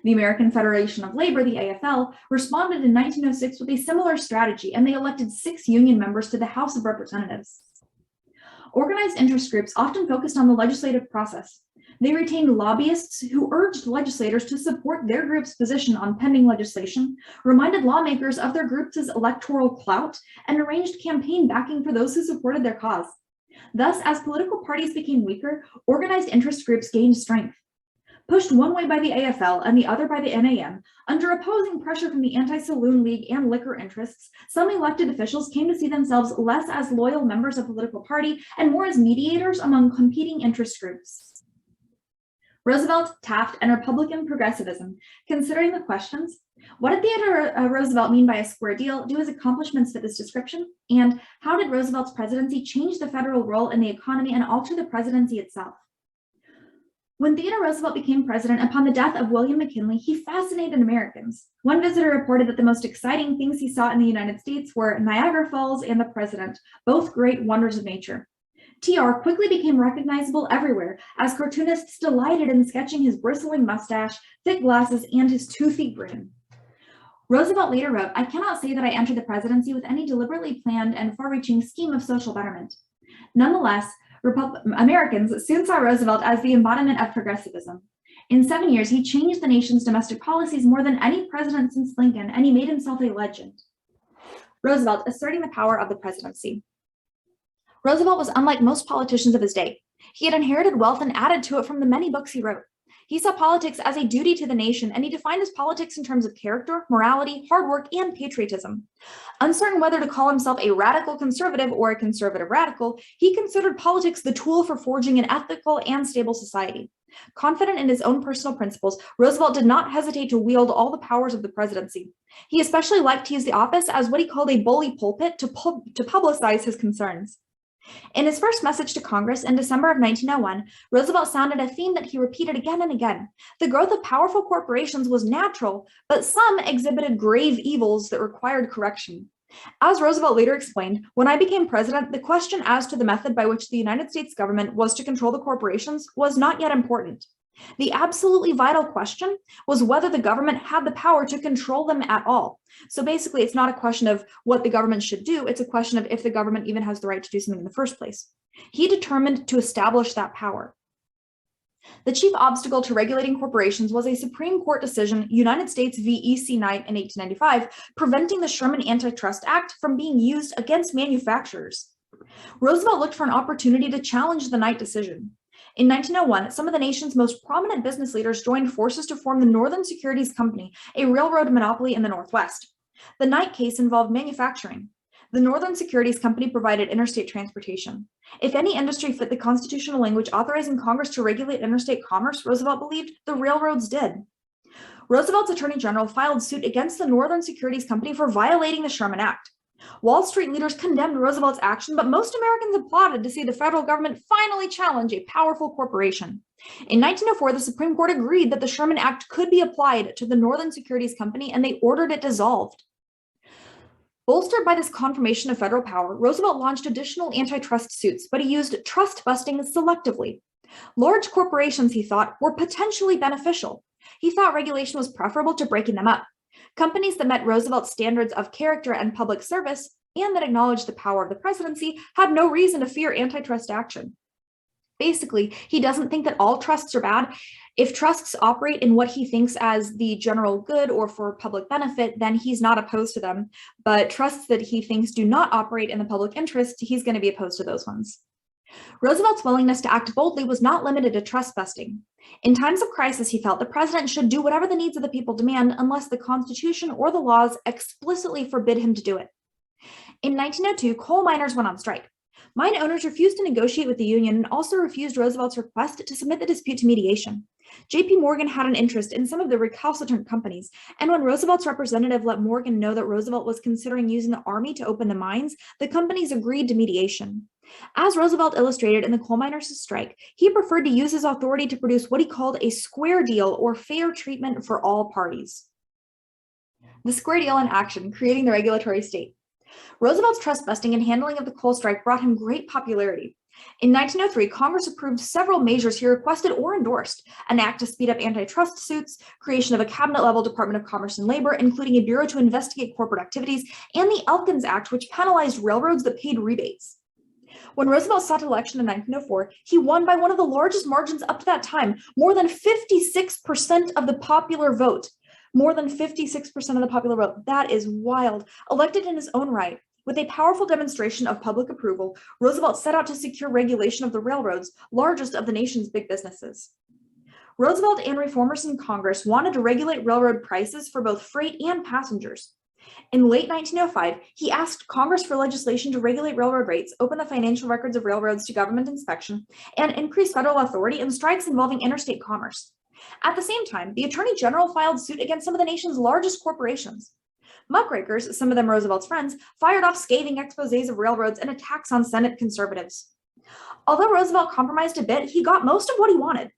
The American Federation of Labor, the AFL, responded in 1906 with a similar strategy, and they elected 6 union members to the House of Representatives. Organized interest groups often focused on the legislative process. They retained lobbyists who urged legislators to support their group's position on pending legislation, reminded lawmakers of their group's electoral clout, and arranged campaign backing for those who supported their cause. Thus, as political parties became weaker, organized interest groups gained strength. Pushed one way by the AFL and the other by the NAM, under opposing pressure from the Anti-Saloon League and liquor interests, some elected officials came to see themselves less as loyal members of a political party and more as mediators among competing interest groups. Roosevelt, Taft, and Republican progressivism. Considering the questions, what did Theodore Roosevelt mean by a square deal? Do his accomplishments fit this description? And how did Roosevelt's presidency change the federal role in the economy and alter the presidency itself? When Theodore Roosevelt became president upon the death of William McKinley, he fascinated Americans. One visitor reported that the most exciting things he saw in the United States were Niagara Falls and the president, both great wonders of nature. TR quickly became recognizable everywhere, as cartoonists delighted in sketching his bristling mustache, thick glasses, and his toothy grin. Roosevelt later wrote, "I cannot say that I entered the presidency with any deliberately planned and far-reaching scheme of social betterment." Nonetheless, Americans soon saw Roosevelt as the embodiment of progressivism. In 7 years, he changed the nation's domestic policies more than any president since Lincoln, and he made himself a legend. Roosevelt asserting the power of the presidency. Roosevelt was unlike most politicians of his day. He had inherited wealth and added to it from the many books he wrote. He saw politics as a duty to the nation, and he defined his politics in terms of character, morality, hard work, and patriotism. Uncertain whether to call himself a radical conservative or a conservative radical, he considered politics the tool for forging an ethical and stable society. Confident in his own personal principles, Roosevelt did not hesitate to wield all the powers of the presidency. He especially liked to use the office as what he called a bully pulpit to publicize his concerns. In his first message to Congress in December of 1901, Roosevelt sounded a theme that he repeated again and again. The growth of powerful corporations was natural, but some exhibited grave evils that required correction. As Roosevelt later explained, when I became president, the question as to the method by which the United States government was to control the corporations was not yet important. The absolutely vital question was whether the government had the power to control them at all. So basically, it's not a question of what the government should do, it's a question of if the government even has the right to do something in the first place. He determined to establish that power. The chief obstacle to regulating corporations was a Supreme Court decision, United States v. E.C. Knight in 1895, preventing the Sherman Antitrust Act from being used against manufacturers. Roosevelt looked for an opportunity to challenge the Knight decision. In 1901, some of the nation's most prominent business leaders joined forces to form the Northern Securities Company, a railroad monopoly in the Northwest. The Knight case involved manufacturing. The Northern Securities Company provided interstate transportation. If any industry fit the constitutional language authorizing Congress to regulate interstate commerce, Roosevelt believed the railroads did. Roosevelt's Attorney General filed suit against the Northern Securities Company for violating the Sherman Act. Wall Street leaders condemned Roosevelt's action, but most Americans applauded to see the federal government finally challenge a powerful corporation. In 1904, the Supreme Court agreed that the Sherman Act could be applied to the Northern Securities Company, and they ordered it dissolved. Bolstered by this confirmation of federal power, Roosevelt launched additional antitrust suits, but he used trust busting selectively. Large corporations, he thought, were potentially beneficial. He thought regulation was preferable to breaking them up. Companies that met Roosevelt's standards of character and public service, and that acknowledged the power of the presidency, had no reason to fear antitrust action. Basically, he doesn't think that all trusts are bad. If trusts operate in what he thinks as the general good or for public benefit, then he's not opposed to them. But trusts that he thinks do not operate in the public interest, he's going to be opposed to those ones. Roosevelt's willingness to act boldly was not limited to trust busting. In times of crisis, he felt the president should do whatever the needs of the people demand unless the Constitution or the laws explicitly forbid him to do it. In 1902, coal miners went on strike. Mine owners refused to negotiate with the union and also refused Roosevelt's request to submit the dispute to mediation. J.P. Morgan had an interest in some of the recalcitrant companies, and when Roosevelt's representative let Morgan know that Roosevelt was considering using the army to open the mines, the companies agreed to mediation. As Roosevelt illustrated in the coal miners' strike, he preferred to use his authority to produce what he called a square deal or fair treatment for all parties. The square deal in action, creating the regulatory state. Roosevelt's trust busting and handling of the coal strike brought him great popularity. In 1903, Congress approved several measures he requested or endorsed: an act to speed up antitrust suits, creation of a cabinet-level Department of Commerce and Labor, including a bureau to investigate corporate activities, and the Elkins Act, which penalized railroads that paid rebates. When Roosevelt sought election in 1904, he won by one of the largest margins up to that time, more than 56% of the popular vote. More than 56% of the popular vote. That is wild. Elected in his own right, with a powerful demonstration of public approval, Roosevelt set out to secure regulation of the railroads, largest of the nation's big businesses. Roosevelt and reformers in Congress wanted to regulate railroad prices for both freight and passengers. In late 1905, he asked Congress for legislation to regulate railroad rates, open the financial records of railroads to government inspection, and increase federal authority in strikes involving interstate commerce. At the same time, the Attorney General filed suit against some of the nation's largest corporations. Muckrakers, some of them Roosevelt's friends, fired off scathing exposés of railroads and attacks on Senate conservatives. Although Roosevelt compromised a bit, he got most of what he wanted.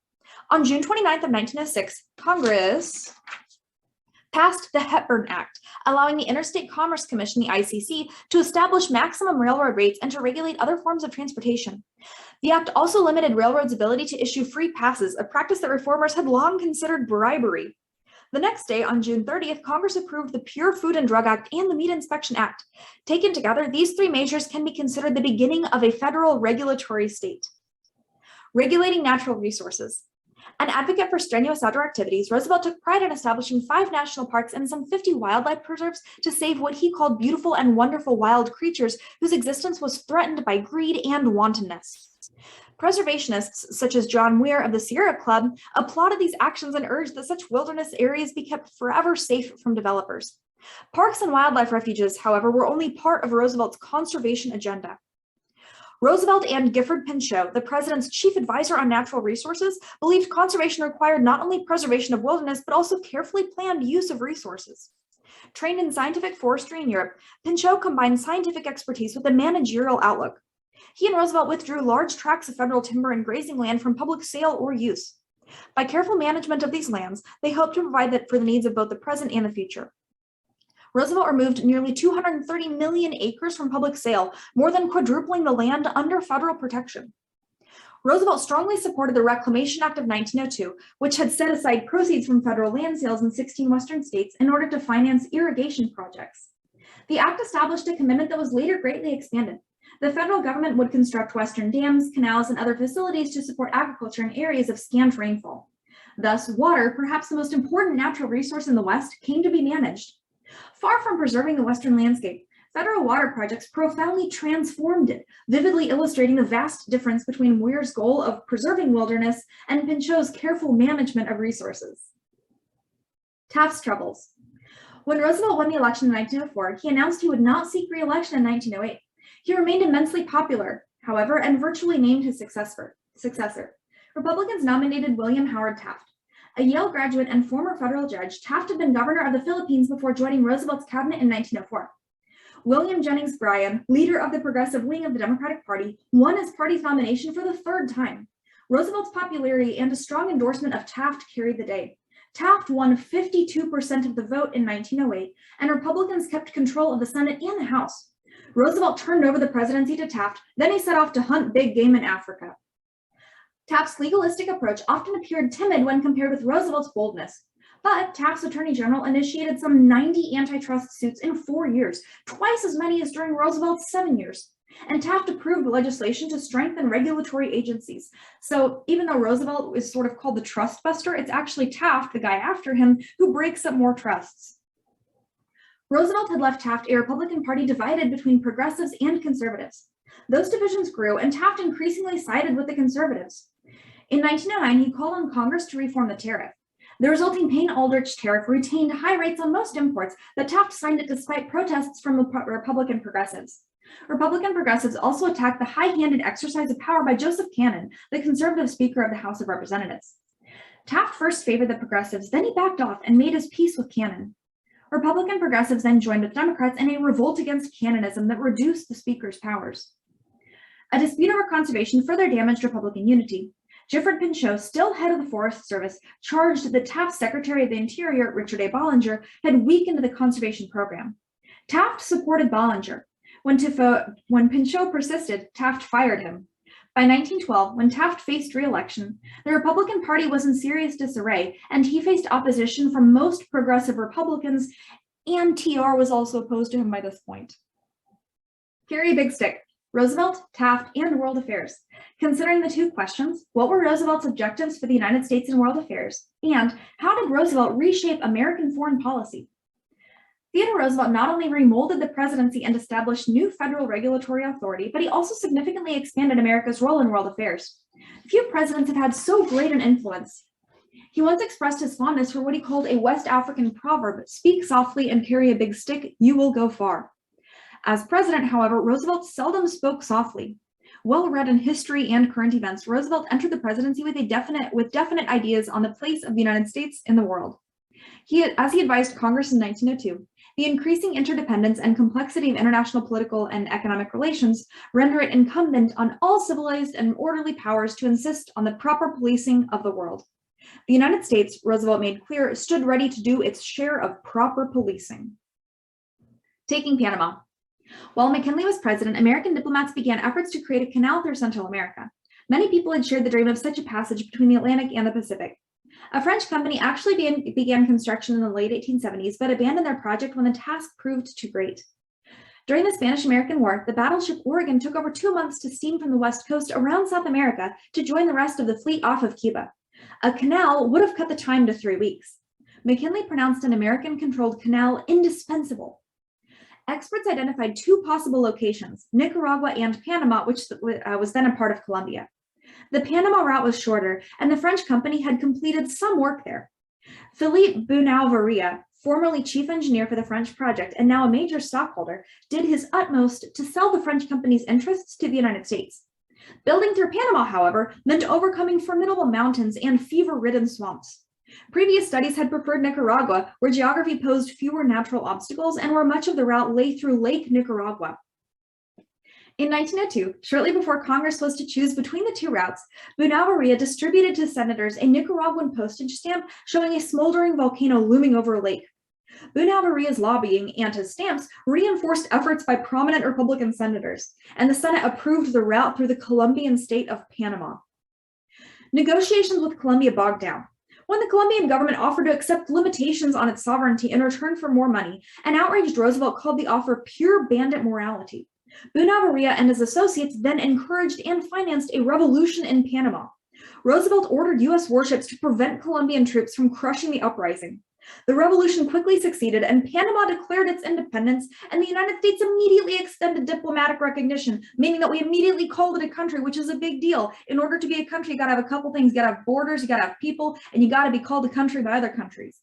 On June 29th of 1906, Congress passed the Hepburn Act, allowing the Interstate Commerce Commission, the ICC, to establish maximum railroad rates and to regulate other forms of transportation. The act also limited railroads' ability to issue free passes, a practice that reformers had long considered bribery. The next day, on June 30th, Congress approved the Pure Food and Drug Act and the Meat Inspection Act. Taken together, these three measures can be considered the beginning of a federal regulatory state. Regulating natural resources. An advocate for strenuous outdoor activities, Roosevelt took pride in establishing 5 national parks and some 50 wildlife preserves to save what he called beautiful and wonderful wild creatures whose existence was threatened by greed and wantonness. Preservationists, such as John Weir of the Sierra Club, applauded these actions and urged that such wilderness areas be kept forever safe from developers. Parks and wildlife refuges, however, were only part of Roosevelt's conservation agenda. Roosevelt and Gifford Pinchot, the president's chief advisor on natural resources, believed conservation required not only preservation of wilderness, but also carefully planned use of resources. Trained in scientific forestry in Europe, Pinchot combined scientific expertise with a managerial outlook. He and Roosevelt withdrew large tracts of federal timber and grazing land from public sale or use. By careful management of these lands, they hoped to provide that for the needs of both the present and the future. Roosevelt removed nearly 230 million acres from public sale, more than quadrupling the land under federal protection. Roosevelt strongly supported the Reclamation Act of 1902, which had set aside proceeds from federal land sales in 16 western states in order to finance irrigation projects. The act established a commitment that was later greatly expanded. The federal government would construct western dams, canals, and other facilities to support agriculture in areas of scant rainfall. Thus, water, perhaps the most important natural resource in the West, came to be managed. Far from preserving the Western landscape, federal water projects profoundly transformed it, vividly illustrating the vast difference between Weir's goal of preserving wilderness and Pinchot's careful management of resources. Taft's troubles. When Roosevelt won the election in 1904, he announced he would not seek re-election in 1908. He remained immensely popular, however, and virtually named his successor. Republicans nominated William Howard Taft. A Yale graduate and former federal judge, Taft had been governor of the Philippines before joining Roosevelt's cabinet in 1904. William Jennings Bryan, leader of the progressive wing of the Democratic Party, won his party's nomination for the third time. Roosevelt's popularity and a strong endorsement of Taft carried the day. Taft won 52% of the vote in 1908, and Republicans kept control of the Senate and the House. Roosevelt turned over the presidency to Taft, then he set off to hunt big game in Africa. Taft's legalistic approach often appeared timid when compared with Roosevelt's boldness. But Taft's attorney general initiated some 90 antitrust suits in 4 years, twice as many as during Roosevelt's 7 years. And Taft approved legislation to strengthen regulatory agencies. So even though Roosevelt is sort of called the trust buster, it's actually Taft, the guy after him, who breaks up more trusts. Roosevelt had left Taft a Republican Party divided between progressives and conservatives. Those divisions grew, and Taft increasingly sided with the conservatives. In 1909, he called on Congress to reform the tariff. The resulting Payne-Aldrich tariff retained high rates on most imports, but Taft signed it despite protests from Republican progressives. Republican progressives also attacked the high-handed exercise of power by Joseph Cannon, the conservative Speaker of the House of Representatives. Taft first favored the progressives, then he backed off and made his peace with Cannon. Republican progressives then joined with Democrats in a revolt against Cannonism that reduced the Speaker's powers. A dispute over conservation further damaged Republican unity. Gifford Pinchot, still head of the Forest Service, charged that Taft's Secretary of the Interior, Richard A. Bollinger, had weakened the conservation program. Taft supported Bollinger. When Pinchot persisted, Taft fired him. By 1912, when Taft faced re-election, the Republican Party was in serious disarray, and he faced opposition from most progressive Republicans, and TR was also opposed to him by this point. Carry a big stick. Roosevelt, Taft, and world affairs. Considering the two questions, what were Roosevelt's objectives for the United States in world affairs? And how did Roosevelt reshape American foreign policy? Theodore Roosevelt not only remolded the presidency and established new federal regulatory authority, but he also significantly expanded America's role in world affairs. Few presidents have had so great an influence. He once expressed his fondness for what he called a West African proverb, "Speak softly and carry a big stick, you will go far." As president, however, Roosevelt seldom spoke softly. Well read in history and current events, Roosevelt entered the presidency with definite ideas on the place of the United States in the world. As he advised Congress in 1902, the increasing interdependence and complexity of international political and economic relations render it incumbent on all civilized and orderly powers to insist on the proper policing of the world. The United States, Roosevelt made clear, stood ready to do its share of proper policing. Taking Panama. While McKinley was president, American diplomats began efforts to create a canal through Central America. Many people had shared the dream of such a passage between the Atlantic and the Pacific. A French company actually began construction in the late 1870s, but abandoned their project when the task proved too great. During the Spanish-American War, the battleship Oregon took over 2 months to steam from the West Coast around South America to join the rest of the fleet off of Cuba. A canal would have cut the time to 3 weeks. McKinley pronounced an American-controlled canal indispensable. Experts identified 2 possible locations, Nicaragua and Panama, which was then a part of Colombia. The Panama route was shorter, and the French company had completed some work there. Philippe Bunau-Varilla, formerly chief engineer for the French project and now a major stockholder, did his utmost to sell the French company's interests to the United States. Building through Panama, however, meant overcoming formidable mountains and fever-ridden swamps. Previous studies had preferred Nicaragua, where geography posed fewer natural obstacles and where much of the route lay through Lake Nicaragua. In 1902, shortly before Congress was to choose between the 2 routes, Bunau-Varilla distributed to senators a Nicaraguan postage stamp showing a smoldering volcano looming over a lake. Bunau-Varilla's lobbying and his stamps reinforced efforts by prominent Republican senators, and the Senate approved the route through the Colombian state of Panama. Negotiations with Colombia bogged down. When the Colombian government offered to accept limitations on its sovereignty in return for more money, an outraged Roosevelt called the offer pure bandit morality. Bunau-Varilla and his associates then encouraged and financed a revolution in Panama. Roosevelt ordered U.S. warships to prevent Colombian troops from crushing the uprising. The revolution quickly succeeded, and Panama declared its independence, and the United States immediately extended diplomatic recognition, meaning that we immediately called it a country, which is a big deal. In order to be a country, you gotta have a couple things. You gotta have borders, you gotta have people, and you gotta be called a country by other countries.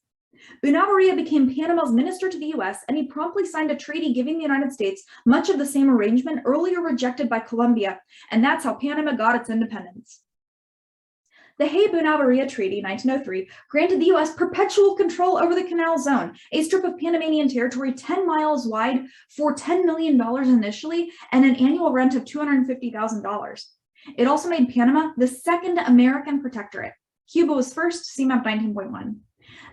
Bunau-Varilla became Panama's minister to the U.S., and he promptly signed a treaty giving the United States much of the same arrangement earlier rejected by Colombia, and that's how Panama got its independence. The Hay-Bunau-Varilla Treaty, 1903, granted the U.S. perpetual control over the Canal Zone, a strip of Panamanian territory 10 miles wide for $10 million initially and an annual rent of $250,000. It also made Panama the second American protectorate. Cuba was first, CMAP 19.1.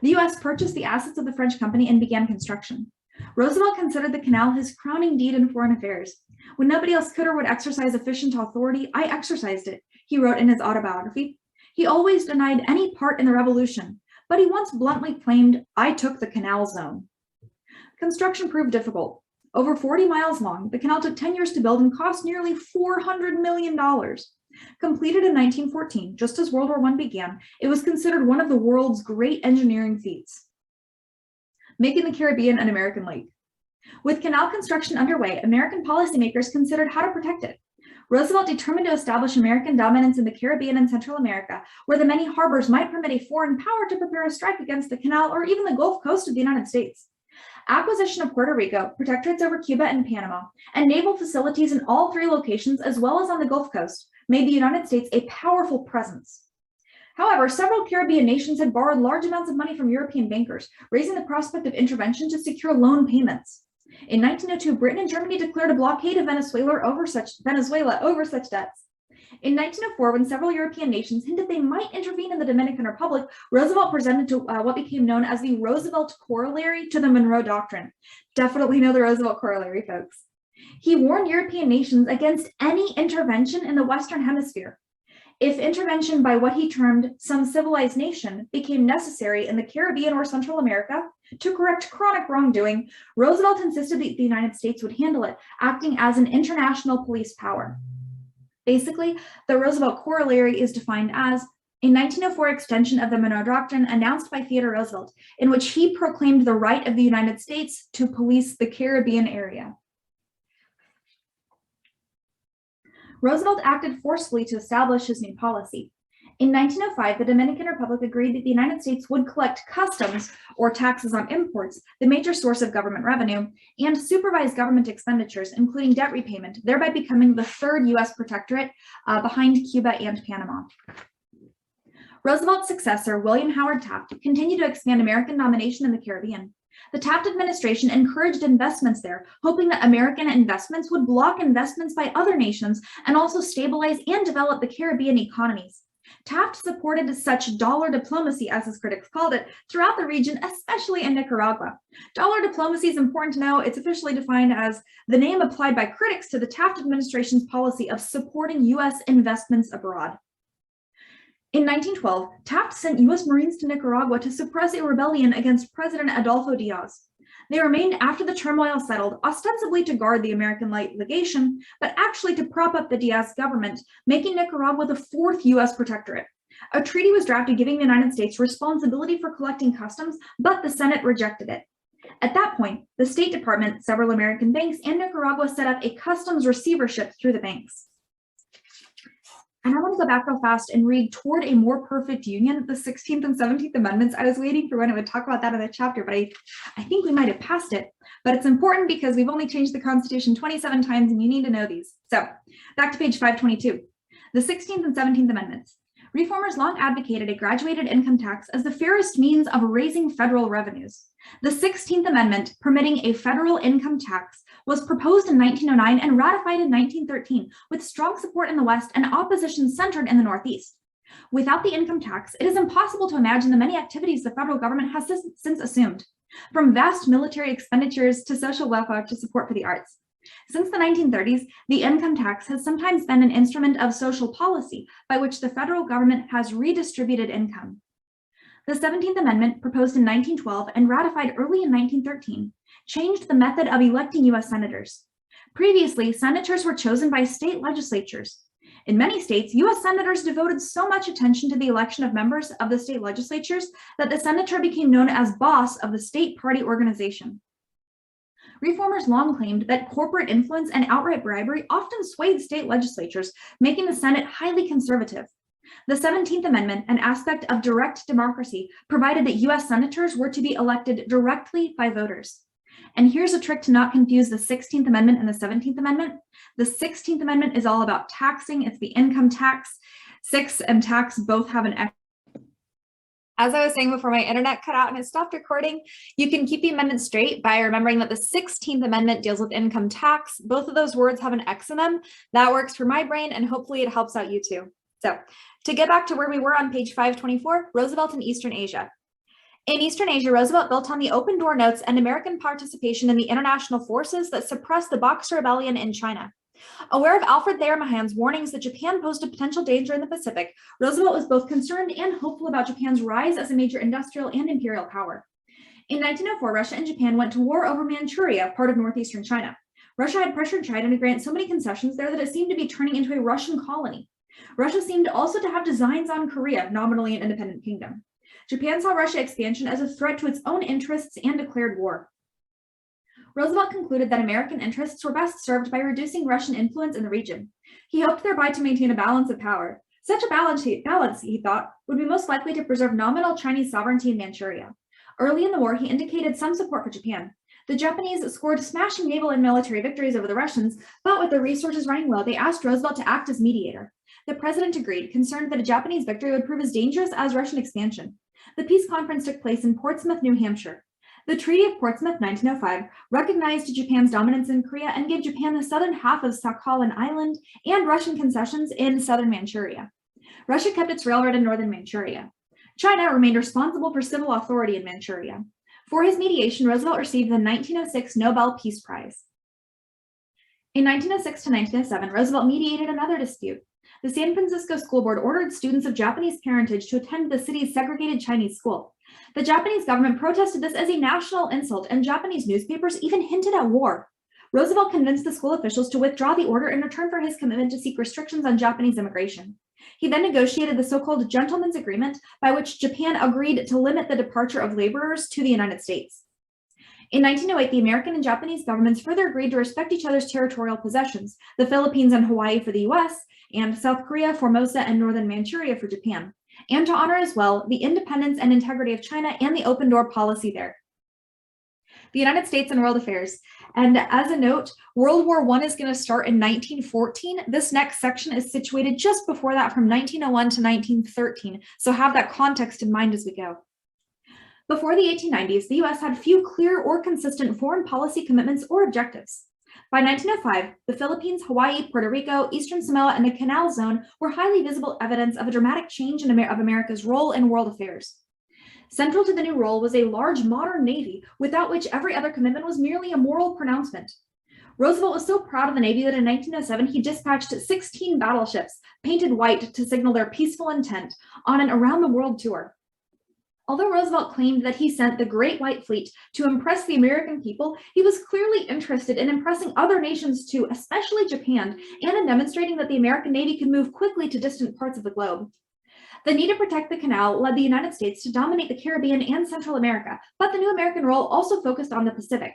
The U.S. purchased the assets of the French company and began construction. Roosevelt considered the canal his crowning deed in foreign affairs. When nobody else could or would exercise efficient authority, I exercised it, he wrote in his autobiography. He always denied any part in the revolution, but he once bluntly claimed, I took the canal zone. Construction proved difficult. Over 40 miles long, the canal took 10 years to build and cost nearly $400 million. Completed in 1914, just as World War I began, it was considered one of the world's great engineering feats, making the Caribbean an American lake. With canal construction underway, American policymakers considered how to protect it. Roosevelt determined to establish American dominance in the Caribbean and Central America, where the many harbors might permit a foreign power to prepare a strike against the canal or even the Gulf Coast of the United States. Acquisition of Puerto Rico, protectorates over Cuba and Panama, and naval facilities in all three locations, as well as on the Gulf Coast, made the United States a powerful presence. However, several Caribbean nations had borrowed large amounts of money from European bankers, raising the prospect of intervention to secure loan payments. In 1902, Britain and Germany declared a blockade of Venezuela over such debts. In 1904, when several European nations hinted they might intervene in the Dominican Republic, Roosevelt presented to what became known as the Roosevelt Corollary to the Monroe Doctrine. Definitely know the Roosevelt Corollary, folks. He warned European nations against any intervention in the Western Hemisphere. If intervention by what he termed some civilized nation became necessary in the Caribbean or Central America to correct chronic wrongdoing, Roosevelt insisted that the United States would handle it, acting as an international police power. Basically, the Roosevelt Corollary is defined as a 1904 extension of the Monroe Doctrine announced by Theodore Roosevelt, in which he proclaimed the right of the United States to police the Caribbean area. Roosevelt acted forcefully to establish his new policy. In 1905, the Dominican Republic agreed that the United States would collect customs, or taxes on imports, the major source of government revenue, and supervise government expenditures, including debt repayment, thereby becoming the third U.S. protectorate behind Cuba and Panama. Roosevelt's successor, William Howard Taft, continued to expand American domination in the Caribbean. The Taft administration encouraged investments there, hoping that American investments would block investments by other nations and also stabilize and develop the Caribbean economies. Taft supported such dollar diplomacy, as his critics called it, throughout the region, especially in Nicaragua. Dollar diplomacy is important to know. It's officially defined as the name applied by critics to the Taft administration's policy of supporting U.S. investments abroad. In 1912, Taft sent U.S. Marines to Nicaragua to suppress a rebellion against President Adolfo Diaz. They remained after the turmoil settled, ostensibly to guard the American legation, but actually to prop up the Diaz government, making Nicaragua the fourth U.S. protectorate. A treaty was drafted giving the United States responsibility for collecting customs, but the Senate rejected it. At that point, the State Department, several American banks, and Nicaragua set up a customs receivership through the banks. And I want to go back real fast and read Toward a More Perfect Union, the 16th and 17th Amendments. I was waiting for when it would talk about that in the chapter, but I think we might have passed it. But it's important because we've only changed the Constitution 27 times and you need to know these. So back to page 522. The 16th and 17th Amendments. Reformers long advocated a graduated income tax as the fairest means of raising federal revenues. The 16th Amendment, permitting a federal income tax, was proposed in 1909 and ratified in 1913, with strong support in the West and opposition centered in the Northeast. Without the income tax, it is impossible to imagine the many activities the federal government has since assumed, from vast military expenditures to social welfare to support for the arts. Since the 1930s, the income tax has sometimes been an instrument of social policy by which the federal government has redistributed income. The 17th Amendment, proposed in 1912 and ratified early in 1913, changed the method of electing U.S. senators. Previously, senators were chosen by state legislatures. In many states, U.S. senators devoted so much attention to the election of members of the state legislatures that the senator became known as boss of the state party organization. Reformers long claimed that corporate influence and outright bribery often swayed state legislatures, making the Senate highly conservative. The 17th Amendment, an aspect of direct democracy, provided that U.S. senators were to be elected directly by voters. And here's a trick to not confuse the 16th Amendment and the 17th Amendment. The 16th Amendment is all about taxing. It's the income tax. 6 and tax both have an X. As I was saying before my internet cut out and it stopped recording, you can keep the amendment straight by remembering that the 16th Amendment deals with income tax. Both of those words have an X in them. That works for my brain, and hopefully it helps out you too. So to get back to where we were on page 524, Roosevelt in Eastern Asia. In Eastern Asia, Roosevelt built on the open door notes and American participation in the international forces that suppressed the Boxer Rebellion in China. Aware of Alfred Thayer Mahan's warnings that Japan posed a potential danger in the Pacific, Roosevelt was both concerned and hopeful about Japan's rise as a major industrial and imperial power. In 1904, Russia and Japan went to war over Manchuria, part of northeastern China. Russia had pressured China to grant so many concessions there that it seemed to be turning into a Russian colony. Russia seemed also to have designs on Korea, nominally an independent kingdom. Japan saw Russia expansion as a threat to its own interests and declared war. Roosevelt concluded that American interests were best served by reducing Russian influence in the region. He hoped thereby to maintain a balance of power. Such a balance, he thought, would be most likely to preserve nominal Chinese sovereignty in Manchuria. Early in the war, he indicated some support for Japan. The Japanese scored smashing naval and military victories over the Russians, but with their resources running low, they asked Roosevelt to act as mediator. The president agreed, concerned that a Japanese victory would prove as dangerous as Russian expansion. The peace conference took place in Portsmouth, New Hampshire. The Treaty of Portsmouth, 1905, recognized Japan's dominance in Korea and gave Japan the southern half of Sakhalin Island and Russian concessions in southern Manchuria. Russia kept its railroad in northern Manchuria. China remained responsible for civil authority in Manchuria. For his mediation, Roosevelt received the 1906 Nobel Peace Prize. In 1906 to 1907, Roosevelt mediated another dispute. The San Francisco School Board ordered students of Japanese parentage to attend the city's segregated Chinese school. The Japanese government protested this as a national insult, and Japanese newspapers even hinted at war. Roosevelt convinced the school officials to withdraw the order in return for his commitment to seek restrictions on Japanese immigration. He then negotiated the so-called Gentleman's Agreement, by which Japan agreed to limit the departure of laborers to the United States. In 1908, the American and Japanese governments further agreed to respect each other's territorial possessions, the Philippines and Hawaii for the US, and South Korea, Formosa, and northern Manchuria for Japan, and to honor as well the independence and integrity of China and the open door policy there. The United States and world affairs. And as a note, World War I is going to start in 1914. This next section is situated just before that from 1901 to 1913, so have that context in mind as we go. Before the 1890s, the US had few clear or consistent foreign policy commitments or objectives. By 1905, the Philippines, Hawaii, Puerto Rico, Eastern Samoa, and the Canal Zone were highly visible evidence of a dramatic change in of America's role in world affairs. Central to the new role was a large modern navy, without which every other commitment was merely a moral pronouncement. Roosevelt was so proud of the Navy that in 1907 he dispatched 16 battleships, painted white to signal their peaceful intent, on an around-the-world tour. Although Roosevelt claimed that he sent the Great White Fleet to impress the American people, he was clearly interested in impressing other nations too, especially Japan, and in demonstrating that the American Navy could move quickly to distant parts of the globe. The need to protect the canal led the United States to dominate the Caribbean and Central America, but the new American role also focused on the Pacific.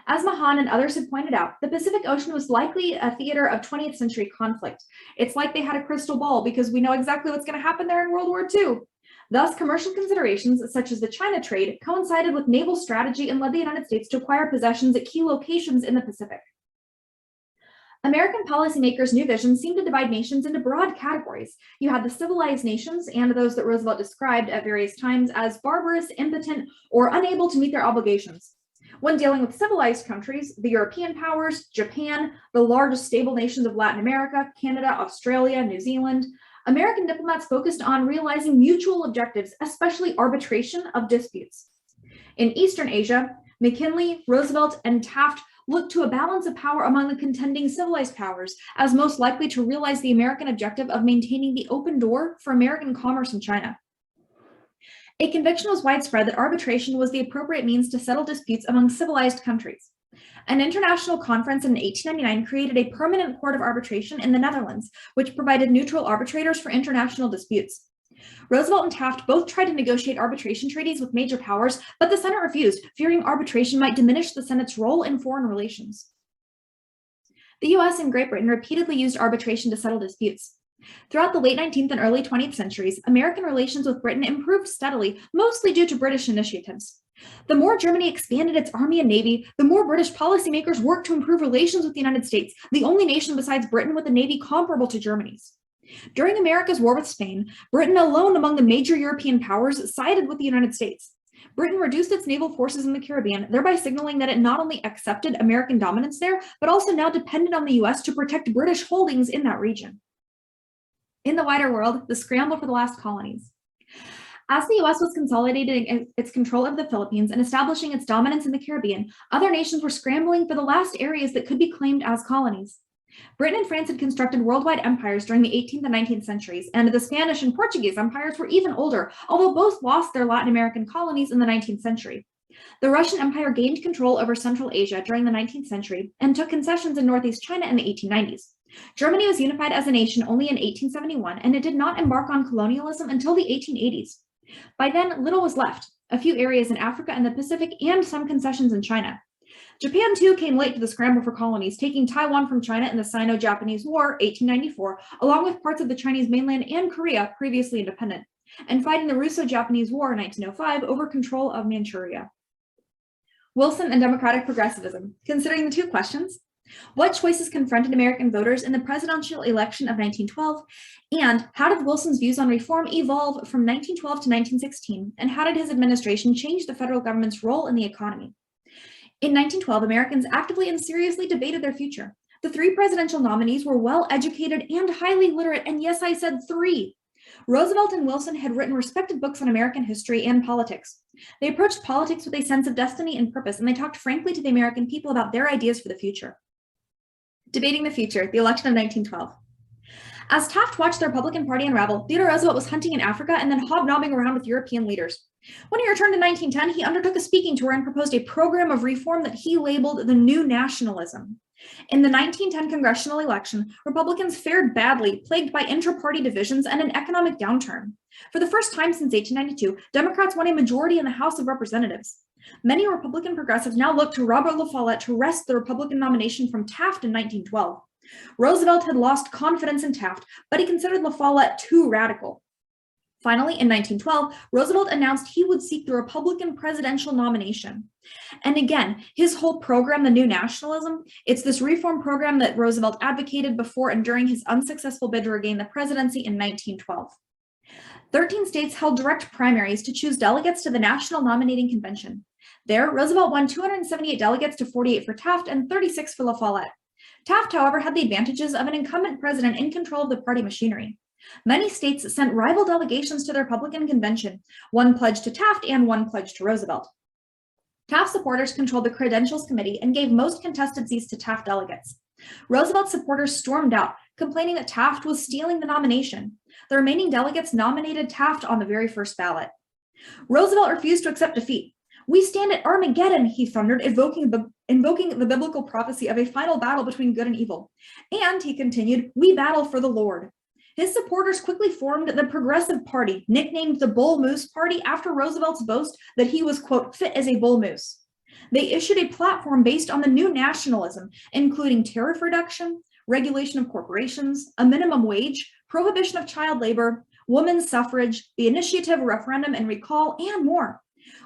As Mahan and others have pointed out, the Pacific Ocean was likely a theater of 20th century conflict. It's like they had a crystal ball because we know exactly what's going to happen there in World War II. Thus, commercial considerations such as the China trade coincided with naval strategy and led the United States to acquire possessions at key locations in the Pacific. American policymakers' new vision seemed to divide nations into broad categories. You had the civilized nations and those that Roosevelt described at various times as barbarous, impotent, or unable to meet their obligations. When dealing with civilized countries, the European powers, Japan, the largest stable nations of Latin America, Canada, Australia, New Zealand, American diplomats focused on realizing mutual objectives, especially arbitration of disputes. In Eastern Asia, McKinley, Roosevelt, and Taft looked to a balance of power among the contending civilized powers as most likely to realize the American objective of maintaining the open door for American commerce in China. A conviction was widespread that arbitration was the appropriate means to settle disputes among civilized countries. An international conference in 1899 created a permanent court of arbitration in the Netherlands, which provided neutral arbitrators for international disputes. Roosevelt and Taft both tried to negotiate arbitration treaties with major powers, but the Senate refused, fearing arbitration might diminish the Senate's role in foreign relations. The US and Great Britain repeatedly used arbitration to settle disputes. Throughout the late 19th and early 20th centuries, American relations with Britain improved steadily, mostly due to British initiatives. The more Germany expanded its army and navy, the more British policymakers worked to improve relations with the United States, the only nation besides Britain with a navy comparable to Germany's. During America's war with Spain, Britain, alone among the major European powers, sided with the United States. Britain reduced its naval forces in the Caribbean, thereby signaling that it not only accepted American dominance there, but also now depended on the US to protect British holdings in that region. In the wider world, the scramble for the last colonies. As the US was consolidating its control of the Philippines and establishing its dominance in the Caribbean, other nations were scrambling for the last areas that could be claimed as colonies. Britain and France had constructed worldwide empires during the 18th and 19th centuries, and the Spanish and Portuguese empires were even older, although both lost their Latin American colonies in the 19th century. The Russian Empire gained control over Central Asia during the 19th century and took concessions in Northeast China in the 1890s. Germany was unified as a nation only in 1871, and it did not embark on colonialism until the 1880s. By then, little was left, a few areas in Africa and the Pacific, and some concessions in China. Japan, too, came late to the scramble for colonies, taking Taiwan from China in the Sino-Japanese War, 1894, along with parts of the Chinese mainland and Korea, previously independent, and fighting the Russo-Japanese War, 1905, over control of Manchuria. Wilson and democratic progressivism. Considering the two questions, what choices confronted American voters in the presidential election of 1912, and how did Wilson's views on reform evolve from 1912 to 1916, and how did his administration change the federal government's role in the economy? In 1912, Americans actively and seriously debated their future. The three presidential nominees were well-educated and highly literate, and yes, I said three. Roosevelt and Wilson had written respected books on American history and politics. They approached politics with a sense of destiny and purpose, and they talked frankly to the American people about their ideas for the future. Debating the future, the election of 1912. As Taft watched the Republican Party unravel, Theodore Roosevelt was hunting in Africa and then hobnobbing around with European leaders. When he returned in 1910, he undertook a speaking tour and proposed a program of reform that he labeled the New Nationalism. In the 1910 congressional election, Republicans fared badly, plagued by intra-party divisions and an economic downturn. For the first time since 1892, Democrats won a majority in the House of Representatives. Many Republican progressives now looked to Robert LaFollette to wrest the Republican nomination from Taft in 1912. Roosevelt had lost confidence in Taft, but he considered LaFollette too radical. Finally, in 1912, Roosevelt announced he would seek the Republican presidential nomination. And again, his whole program, the New Nationalism, it's this reform program that Roosevelt advocated before and during his unsuccessful bid to regain the presidency in 1912. 13 states held direct primaries to choose delegates to the National Nominating Convention. There, Roosevelt won 278 delegates to 48 for Taft and 36 for LaFollette. Taft, however, had the advantages of an incumbent president in control of the party machinery. Many states sent rival delegations to the Republican convention, one pledged to Taft and one pledged to Roosevelt. Taft supporters controlled the Credentials Committee and gave most contested seats to Taft delegates. Roosevelt supporters stormed out, complaining that Taft was stealing the nomination. The remaining delegates nominated Taft on the very first ballot. Roosevelt refused to accept defeat. "We stand at Armageddon," he thundered, invoking the biblical prophecy of a final battle between good and evil. And, he continued, "We battle for the Lord." His supporters quickly formed the Progressive Party, nicknamed the Bull Moose Party after Roosevelt's boast that he was, quote, fit as a bull moose. They issued a platform based on the New Nationalism, including tariff reduction, regulation of corporations, a minimum wage, prohibition of child labor, women's suffrage, the initiative, referendum, and recall, and more.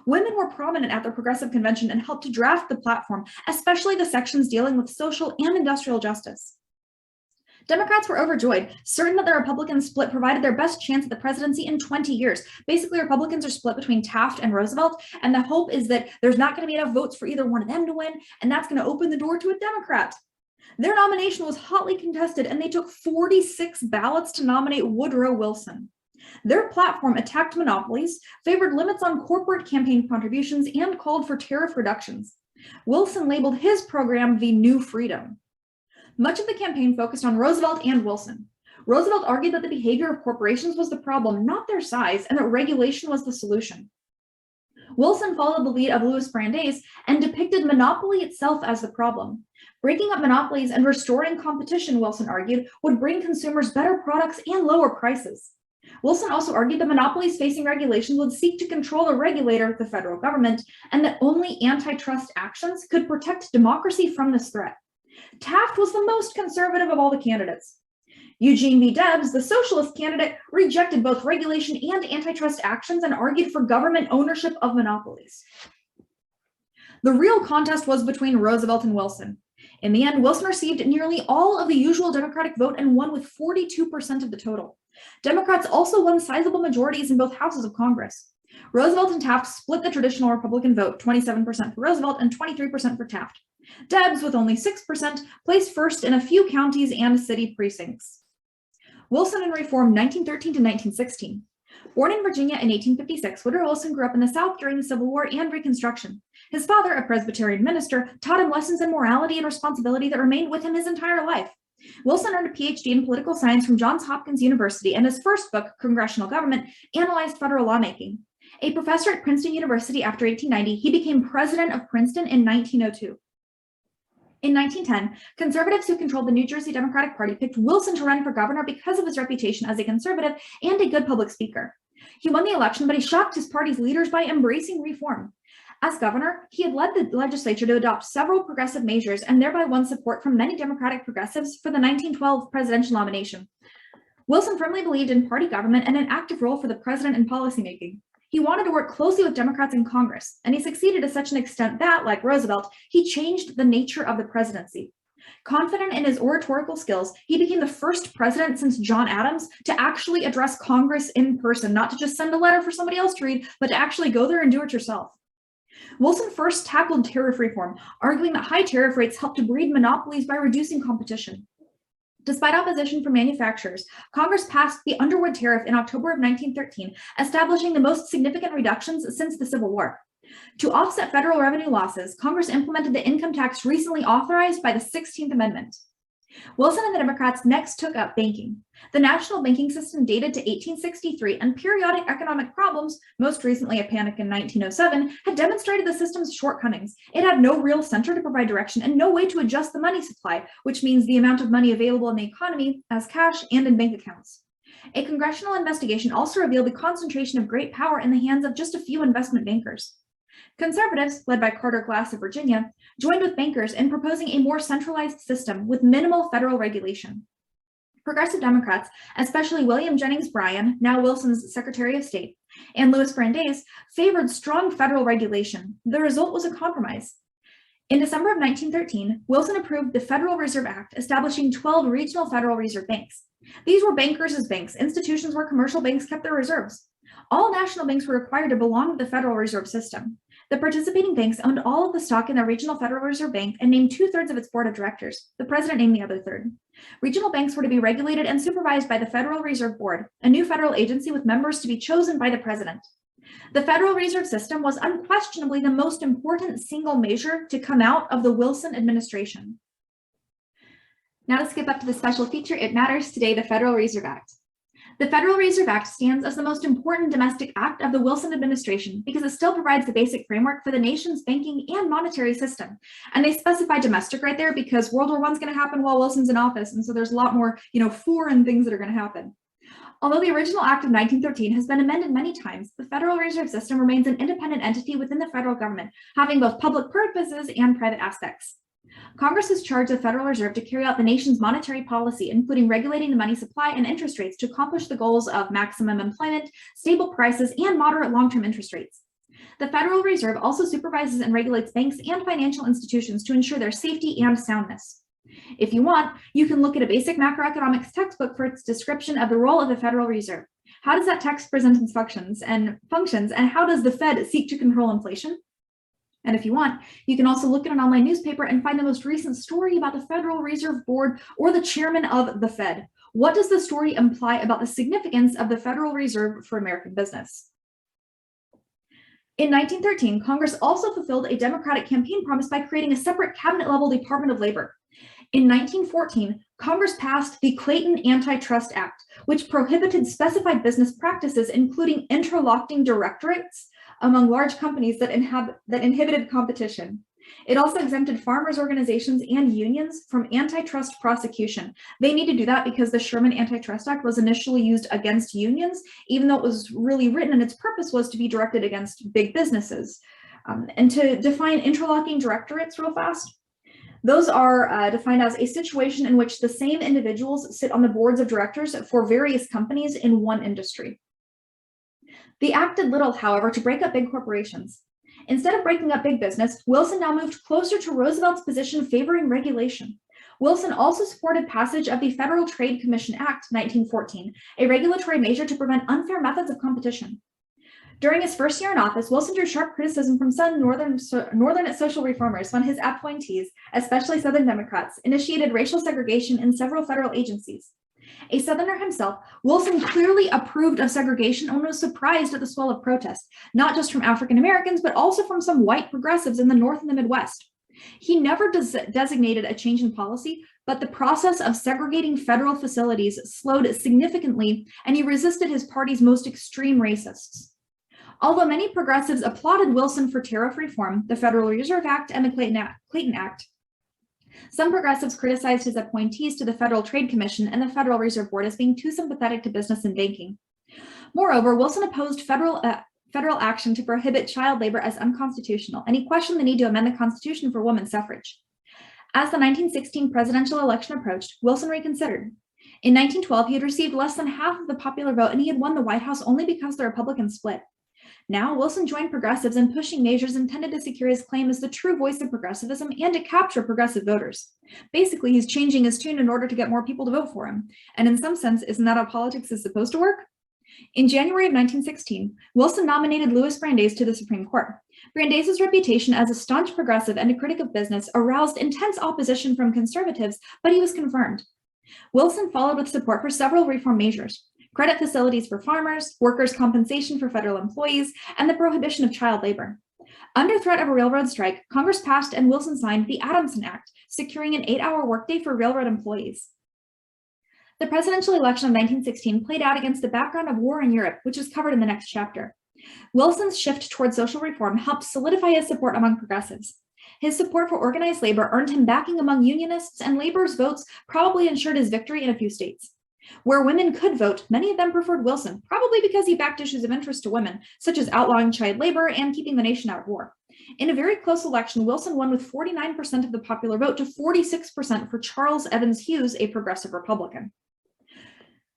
Women were prominent at the Progressive Convention and helped to draft the platform, especially the sections dealing with social and industrial justice. Democrats were overjoyed, certain that the Republican split provided their best chance at the presidency in 20 years. Basically, Republicans are split between Taft and Roosevelt, and the hope is that there's not going to be enough votes for either one of them to win, and that's going to open the door to a Democrat. Their nomination was hotly contested, and they took 46 ballots to nominate Woodrow Wilson. Their platform attacked monopolies, favored limits on corporate campaign contributions, and called for tariff reductions. Wilson labeled his program the New Freedom. Much of the campaign focused on Roosevelt and Wilson. Roosevelt argued that the behavior of corporations was the problem, not their size, and that regulation was the solution. Wilson followed the lead of Louis Brandeis and depicted monopoly itself as the problem. Breaking up monopolies and restoring competition, Wilson argued, would bring consumers better products and lower prices. Wilson also argued that monopolies facing regulations would seek to control the regulator, the federal government, and that only antitrust actions could protect democracy from this threat. Taft was the most conservative of all the candidates. Eugene V. Debs, the socialist candidate, rejected both regulation and antitrust actions and argued for government ownership of monopolies. The real contest was between Roosevelt and Wilson. In the end, Wilson received nearly all of the usual Democratic vote and won with 42% of the total. Democrats also won sizable majorities in both houses of Congress. Roosevelt and Taft split the traditional Republican vote, 27% for Roosevelt and 23% for Taft. Debs, with only 6%, placed first in a few counties and city precincts. Wilson and Reform, 1913 to 1916. Born in Virginia in 1856, Woodrow Wilson grew up in the South during the Civil War and Reconstruction. His father, a Presbyterian minister, taught him lessons in morality and responsibility that remained with him his entire life. Wilson earned a PhD in political science from Johns Hopkins University, and his first book, Congressional Government, analyzed federal lawmaking. A professor at Princeton University after 1890, he became president of Princeton in 1902. In 1910, conservatives who controlled the New Jersey Democratic Party picked Wilson to run for governor because of his reputation as a conservative and a good public speaker. He won the election, but he shocked his party's leaders by embracing reform. As governor, he had led the legislature to adopt several progressive measures and thereby won support from many Democratic progressives for the 1912 presidential nomination. Wilson firmly believed in party government and an active role for the president in policymaking. He wanted to work closely with Democrats in Congress, and he succeeded to such an extent that, like Roosevelt, he changed the nature of the presidency. Confident in his oratorical skills, he became the first president since John Adams to actually address Congress in person, not to just send a letter for somebody else to read, but to actually go there and do it yourself. Wilson first tackled tariff reform, arguing that high tariff rates helped to breed monopolies by reducing competition. Despite opposition from manufacturers, Congress passed the Underwood Tariff in October of 1913, establishing the most significant reductions since the Civil War. To offset federal revenue losses, Congress implemented the income tax recently authorized by the 16th Amendment. Wilson and the Democrats next took up banking. The national banking system dated to 1863, and periodic economic problems, most recently a panic in 1907, had demonstrated the system's shortcomings. It had no real center to provide direction and no way to adjust the money supply, which means the amount of money available in the economy as cash and in bank accounts. A congressional investigation also revealed the concentration of great power in the hands of just a few investment bankers. Conservatives, led by Carter Glass of Virginia, joined with bankers in proposing a more centralized system with minimal federal regulation. Progressive Democrats, especially William Jennings Bryan, now Wilson's Secretary of State, and Louis Brandeis, favored strong federal regulation. The result was a compromise. In December of 1913, Wilson approved the Federal Reserve Act, establishing 12 regional Federal Reserve banks. These were bankers' banks, institutions where commercial banks kept their reserves. All national banks were required to belong to the Federal Reserve System. The participating banks owned all of the stock in the regional Federal Reserve Bank and named 2/3 of its board of directors. The president named the other third. Regional banks were to be regulated and supervised by the Federal Reserve Board, a new federal agency with members to be chosen by the president. The Federal Reserve System was unquestionably the most important single measure to come out of the Wilson administration. Now to skip up to the special feature, it matters today, the Federal Reserve Act. The Federal Reserve Act stands as the most important domestic act of the Wilson administration because it still provides the basic framework for the nation's banking and monetary system. And they specify domestic right there because World War I is going to happen while Wilson's in office. And so there's a lot more, foreign things that are going to happen. Although the original act of 1913 has been amended many times, the Federal Reserve System remains an independent entity within the federal government, having both public purposes and private aspects. Congress has charged the Federal Reserve to carry out the nation's monetary policy, including regulating the money supply and interest rates to accomplish the goals of maximum employment, stable prices, and moderate long-term interest rates. The Federal Reserve also supervises and regulates banks and financial institutions to ensure their safety and soundness. If you want, you can look at a basic macroeconomics textbook for its description of the role of the Federal Reserve. How does that text present its functions, and how does the Fed seek to control inflation? And if you want, you can also look at an online newspaper and find the most recent story about the Federal Reserve Board or the chairman of the Fed. What does the story imply about the significance of the Federal Reserve for American business? In 1913, Congress also fulfilled a Democratic campaign promise by creating a separate cabinet-level Department of Labor. In 1914, Congress passed the Clayton Antitrust Act, which prohibited specified business practices, including interlocking directorates among large companies that inhibited competition. It also exempted farmers' organizations and unions from antitrust prosecution. They need to do that because the Sherman Antitrust Act was initially used against unions, even though it was really written and its purpose was to be directed against big businesses. And to define interlocking directorates real fast, those are defined as a situation in which the same individuals sit on the boards of directors for various companies in one industry. The act did little, however, to break up big corporations. Instead of breaking up big business, Wilson now moved closer to Roosevelt's position favoring regulation. Wilson also supported passage of the Federal Trade Commission Act 1914, a regulatory measure to prevent unfair methods of competition. During his first year in office, Wilson drew sharp criticism from some northern social reformers when his appointees, especially Southern Democrats, initiated racial segregation in several federal agencies. A Southerner himself, Wilson clearly approved of segregation and was surprised at the swell of protest, not just from African Americans, but also from some white progressives in the North and the Midwest. He never designated a change in policy, but the process of segregating federal facilities slowed significantly, and he resisted his party's most extreme racists. Although many progressives applauded Wilson for tariff reform, the Federal Reserve Act, and the Clayton Act, some progressives criticized his appointees to the Federal Trade Commission and the Federal Reserve Board as being too sympathetic to business and banking. Moreover, Wilson opposed federal action to prohibit child labor as unconstitutional, and he questioned the need to amend the Constitution for women's suffrage. As the 1916 presidential election approached, Wilson reconsidered. In 1912, he had received less than half of the popular vote, and he had won the White House only because the Republicans split. Now, Wilson joined progressives in pushing measures intended to secure his claim as the true voice of progressivism and to capture progressive voters. Basically, he's changing his tune in order to get more people to vote for him. And in some sense, isn't that how politics is supposed to work? In January of 1916, Wilson nominated Louis Brandeis to the Supreme Court. Brandeis' reputation as a staunch progressive and a critic of business aroused intense opposition from conservatives, but he was confirmed. Wilson followed with support for several reform measures: credit facilities for farmers, workers' compensation for federal employees, and the prohibition of child labor. Under threat of a railroad strike, Congress passed and Wilson signed the Adamson Act, securing an 8-hour workday for railroad employees. The presidential election of 1916 played out against the background of war in Europe, which is covered in the next chapter. Wilson's shift toward social reform helped solidify his support among progressives. His support for organized labor earned him backing among unionists, and labor's votes probably ensured his victory in a few states. Where women could vote, many of them preferred Wilson, probably because he backed issues of interest to women, such as outlawing child labor and keeping the nation out of war. In a very close election, Wilson won with 49% of the popular vote to 46% for Charles Evans Hughes, a progressive Republican.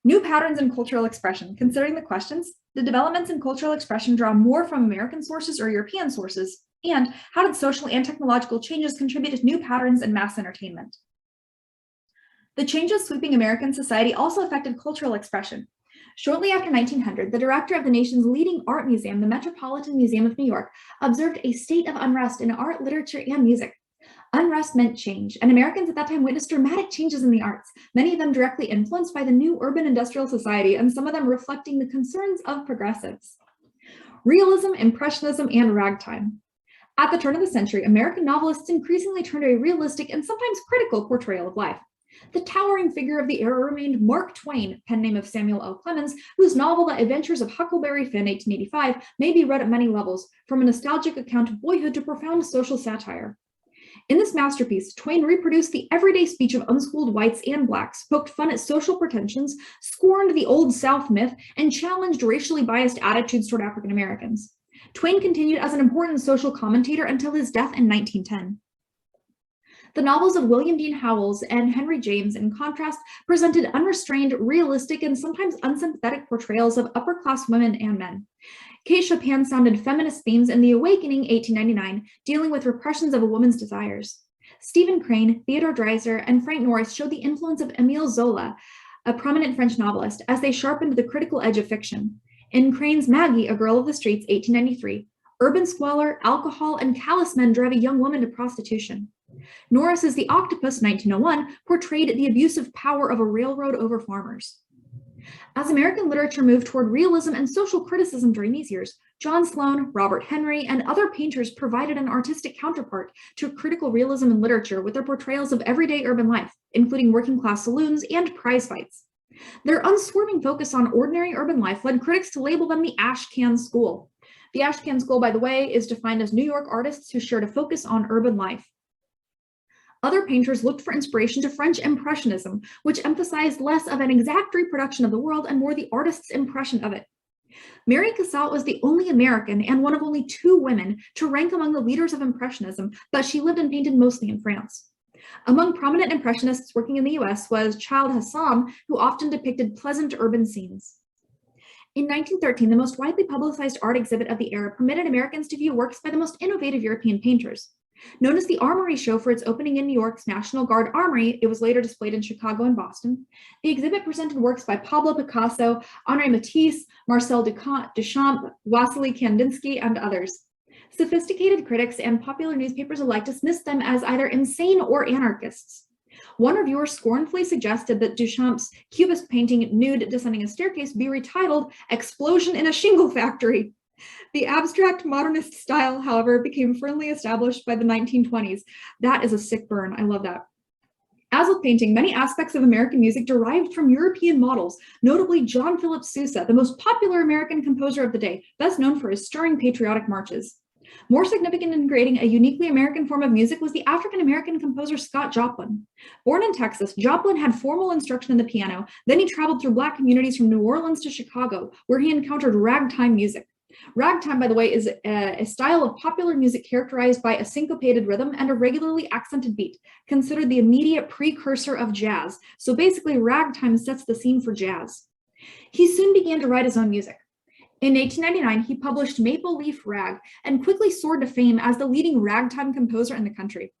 New patterns in cultural expression. Considering the questions, did developments in cultural expression draw more from American sources or European sources? And how did social and technological changes contribute to new patterns in mass entertainment? The changes sweeping American society also affected cultural expression. Shortly after 1900, the director of the nation's leading art museum, the Metropolitan Museum of New York, observed a state of unrest in art, literature, and music. Unrest meant change, and Americans at that time witnessed dramatic changes in the arts, many of them directly influenced by the new urban industrial society, and some of them reflecting the concerns of progressives. Realism, Impressionism, and ragtime. At the turn of the century, American novelists increasingly turned to a realistic and sometimes critical portrayal of life. The towering figure of the era remained Mark Twain, pen name of Samuel L. Clemens, whose novel The Adventures of Huckleberry Finn, 1885, may be read at many levels, from a nostalgic account of boyhood to profound social satire. In this masterpiece, Twain reproduced the everyday speech of unschooled whites and blacks, poked fun at social pretensions, scorned the Old South myth, and challenged racially biased attitudes toward African Americans. Twain continued as an important social commentator until his death in 1910. The novels of William Dean Howells and Henry James, in contrast, presented unrestrained, realistic, and sometimes unsympathetic portrayals of upper-class women and men. Kate Chopin sounded feminist themes in The Awakening, 1899, dealing with repressions of a woman's desires. Stephen Crane, Theodore Dreiser, and Frank Norris showed the influence of Émile Zola, a prominent French novelist, as they sharpened the critical edge of fiction. In Crane's Maggie, A Girl of the Streets, 1893, urban squalor, alcohol, and callous men drive a young woman to prostitution. Norris's The Octopus, 1901, portrayed the abusive power of a railroad over farmers. As American literature moved toward realism and social criticism during these years, John Sloane, Robert Henry, and other painters provided an artistic counterpart to critical realism in literature with their portrayals of everyday urban life, including working-class saloons and prize fights. Their unswerving focus on ordinary urban life led critics to label them the Ashcan School. The Ashcan School, by the way, is defined as New York artists who shared a focus on urban life. Other painters looked for inspiration to French Impressionism, which emphasized less of an exact reproduction of the world and more the artist's impression of it. Mary Cassatt was the only American and one of only 2 women to rank among the leaders of Impressionism, but she lived and painted mostly in France. Among prominent Impressionists working in the US was Childe Hassam, who often depicted pleasant urban scenes. In 1913, the most widely publicized art exhibit of the era permitted Americans to view works by the most innovative European painters. Known as the Armory Show for its opening in New York's National Guard Armory, it was later displayed in Chicago and Boston. The exhibit presented works by Pablo Picasso, Henri Matisse, Marcel Duchamp, Wassily Kandinsky, and others. Sophisticated critics and popular newspapers alike dismissed them as either insane or anarchists. One reviewer scornfully suggested that Duchamp's Cubist painting Nude Descending a Staircase be retitled Explosion in a Shingle Factory. The abstract modernist style, however, became firmly established by the 1920s. That is a sick burn. I love that. As with painting, many aspects of American music derived from European models, notably John Philip Sousa, the most popular American composer of the day, best known for his stirring patriotic marches. More significant in creating a uniquely American form of music was the African-American composer Scott Joplin. Born in Texas, Joplin had formal instruction in the piano, then he traveled through Black communities from New Orleans to Chicago, where he encountered ragtime music. Ragtime, by the way, is a style of popular music characterized by a syncopated rhythm and a regularly accented beat, considered the immediate precursor of jazz. So basically, ragtime sets the scene for jazz. He soon began to write his own music. In 1899, he published Maple Leaf Rag and quickly soared to fame as the leading ragtime composer in the country.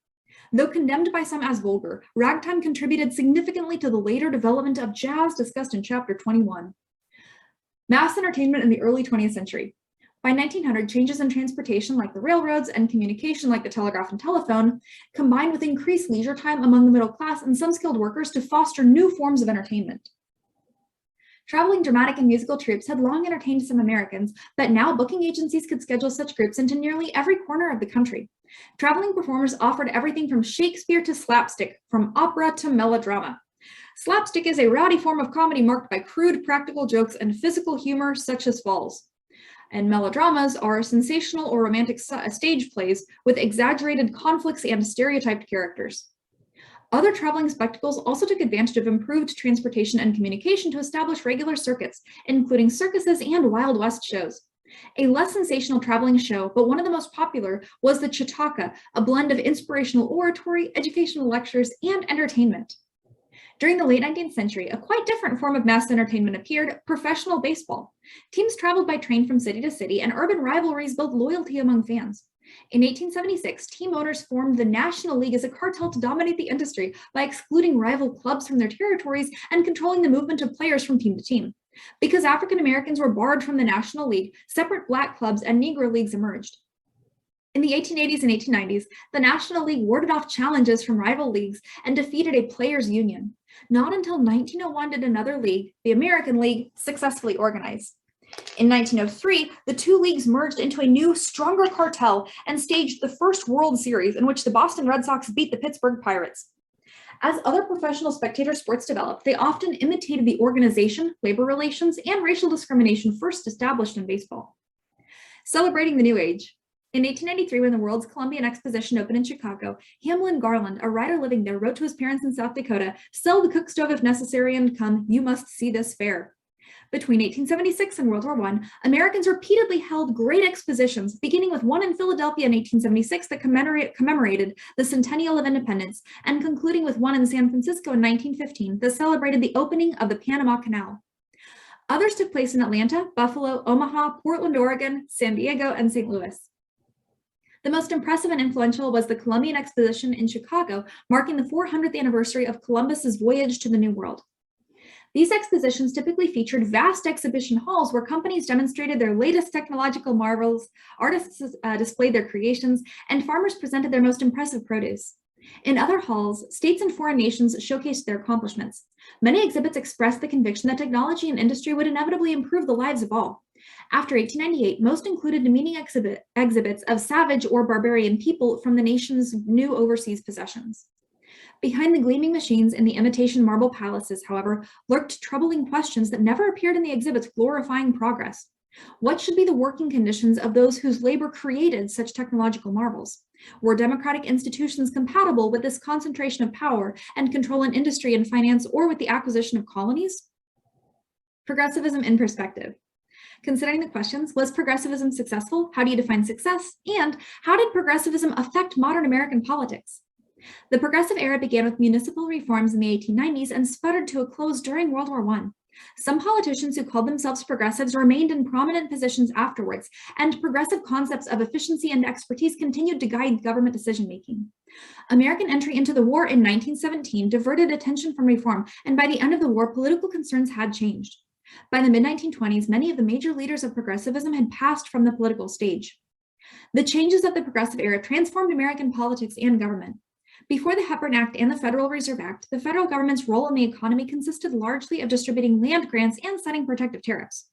Though condemned by some as vulgar, ragtime contributed significantly to the later development of jazz discussed in Chapter 21. Mass entertainment in the early 20th century. By 1900, changes in transportation like the railroads and communication like the telegraph and telephone combined with increased leisure time among the middle class and some skilled workers to foster new forms of entertainment. Traveling dramatic and musical troupes had long entertained some Americans, but now booking agencies could schedule such groups into nearly every corner of the country. Traveling performers offered everything from Shakespeare to slapstick, from opera to melodrama. Slapstick is a rowdy form of comedy marked by crude practical jokes and physical humor such as falls. And melodramas are sensational or romantic stage plays with exaggerated conflicts and stereotyped characters. Other traveling spectacles also took advantage of improved transportation and communication to establish regular circuits, including circuses and Wild West shows. A less sensational traveling show, but one of the most popular, was the Chautauqua, a blend of inspirational oratory, educational lectures, and entertainment. During the late 19th century, a quite different form of mass entertainment appeared: professional baseball. Teams traveled by train from city to city, and urban rivalries built loyalty among fans. In 1876, team owners formed the National League as a cartel to dominate the industry by excluding rival clubs from their territories and controlling the movement of players from team to team. Because African Americans were barred from the National League, separate Black clubs and Negro leagues emerged. In the 1880s and 1890s, the National League warded off challenges from rival leagues and defeated a players' union. Not until 1901 did another league, the American League, successfully organize. In 1903, the two leagues merged into a new, stronger cartel and staged the first World Series, in which the Boston Red Sox beat the Pittsburgh Pirates. As other professional spectator sports developed, they often imitated the organization, labor relations, and racial discrimination first established in baseball. Celebrating the New Age. In 1893, when the World's Columbian Exposition opened in Chicago, Hamlin Garland, a writer living there, wrote to his parents in South Dakota, "Sell the cook stove if necessary and come, you must see this fair." Between 1876 and World War I, Americans repeatedly held great expositions, beginning with one in Philadelphia in 1876 that commemorated the centennial of independence, and concluding with one in San Francisco in 1915 that celebrated the opening of the Panama Canal. Others took place in Atlanta, Buffalo, Omaha, Portland, Oregon, San Diego, and St. Louis. The most impressive and influential was the Columbian Exposition in Chicago, marking the 400th anniversary of Columbus's voyage to the New World. These expositions typically featured vast exhibition halls where companies demonstrated their latest technological marvels, artists displayed their creations, and farmers presented their most impressive produce. In other halls, states and foreign nations showcased their accomplishments. Many exhibits expressed the conviction that technology and industry would inevitably improve the lives of all. After 1898, most included demeaning exhibits of savage or barbarian people from the nation's new overseas possessions. Behind the gleaming machines in the imitation marble palaces, however, lurked troubling questions that never appeared in the exhibits glorifying progress. What should be the working conditions of those whose labor created such technological marvels? Were democratic institutions compatible with this concentration of power and control in industry and finance, or with the acquisition of colonies? Progressivism in perspective. Considering the questions, was progressivism successful? How do you define success? And how did progressivism affect modern American politics? The progressive era began with municipal reforms in the 1890s and sputtered to a close during World War I. Some politicians who called themselves progressives remained in prominent positions afterwards, and progressive concepts of efficiency and expertise continued to guide government decision-making. American entry into the war in 1917 diverted attention from reform, and by the end of the war, political concerns had changed. By the mid-1920s, many of the major leaders of progressivism had passed from the political stage. The changes of the Progressive Era transformed American politics and government. Before the Hepburn Act and the Federal Reserve Act, the federal government's role in the economy consisted largely of distributing land grants and setting protective tariffs.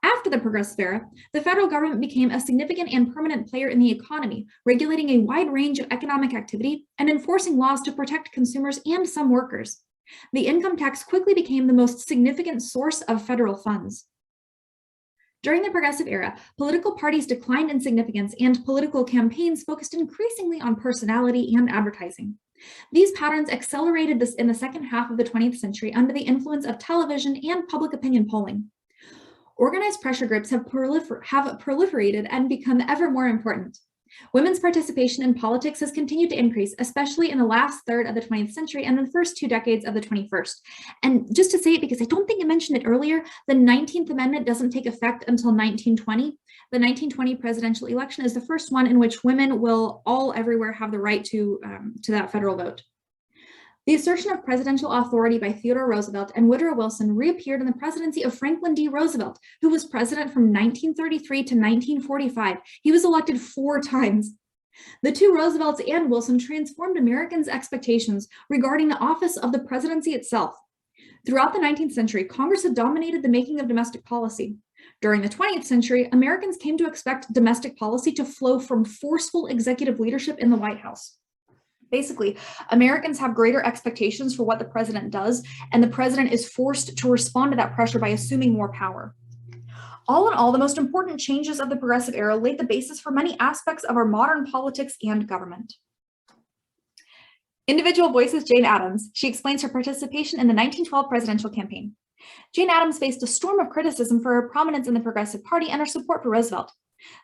After the Progressive Era, the federal government became a significant and permanent player in the economy, regulating a wide range of economic activity and enforcing laws to protect consumers and some workers. The income tax quickly became the most significant source of federal funds. During the Progressive Era, political parties declined in significance and political campaigns focused increasingly on personality and advertising. These patterns accelerated in the second half of the 20th century under the influence of television and public opinion polling. Organized pressure groups have proliferated and become ever more important. Women's participation in politics has continued to increase, especially in the last third of the 20th century and the first 2 decades of the 21st. And just to say it, because I don't think I mentioned it earlier, the 19th Amendment doesn't take effect until 1920. The 1920 presidential election is the first one in which women will all everywhere have the right to that federal vote. The assertion of presidential authority by Theodore Roosevelt and Woodrow Wilson reappeared in the presidency of Franklin D. Roosevelt, who was president from 1933 to 1945. He was elected 4 times. The two Roosevelts and Wilson transformed Americans' expectations regarding the office of the presidency itself. Throughout the 19th century, Congress had dominated the making of domestic policy. During the 20th century, Americans came to expect domestic policy to flow from forceful executive leadership in the White House. Basically, Americans have greater expectations for what the president does, and the president is forced to respond to that pressure by assuming more power. All in all, the most important changes of the Progressive Era laid the basis for many aspects of our modern politics and government. Individual voices Jane Addams. She explains her participation in the 1912 presidential campaign. Jane Addams faced a storm of criticism for her prominence in the Progressive Party and her support for Roosevelt.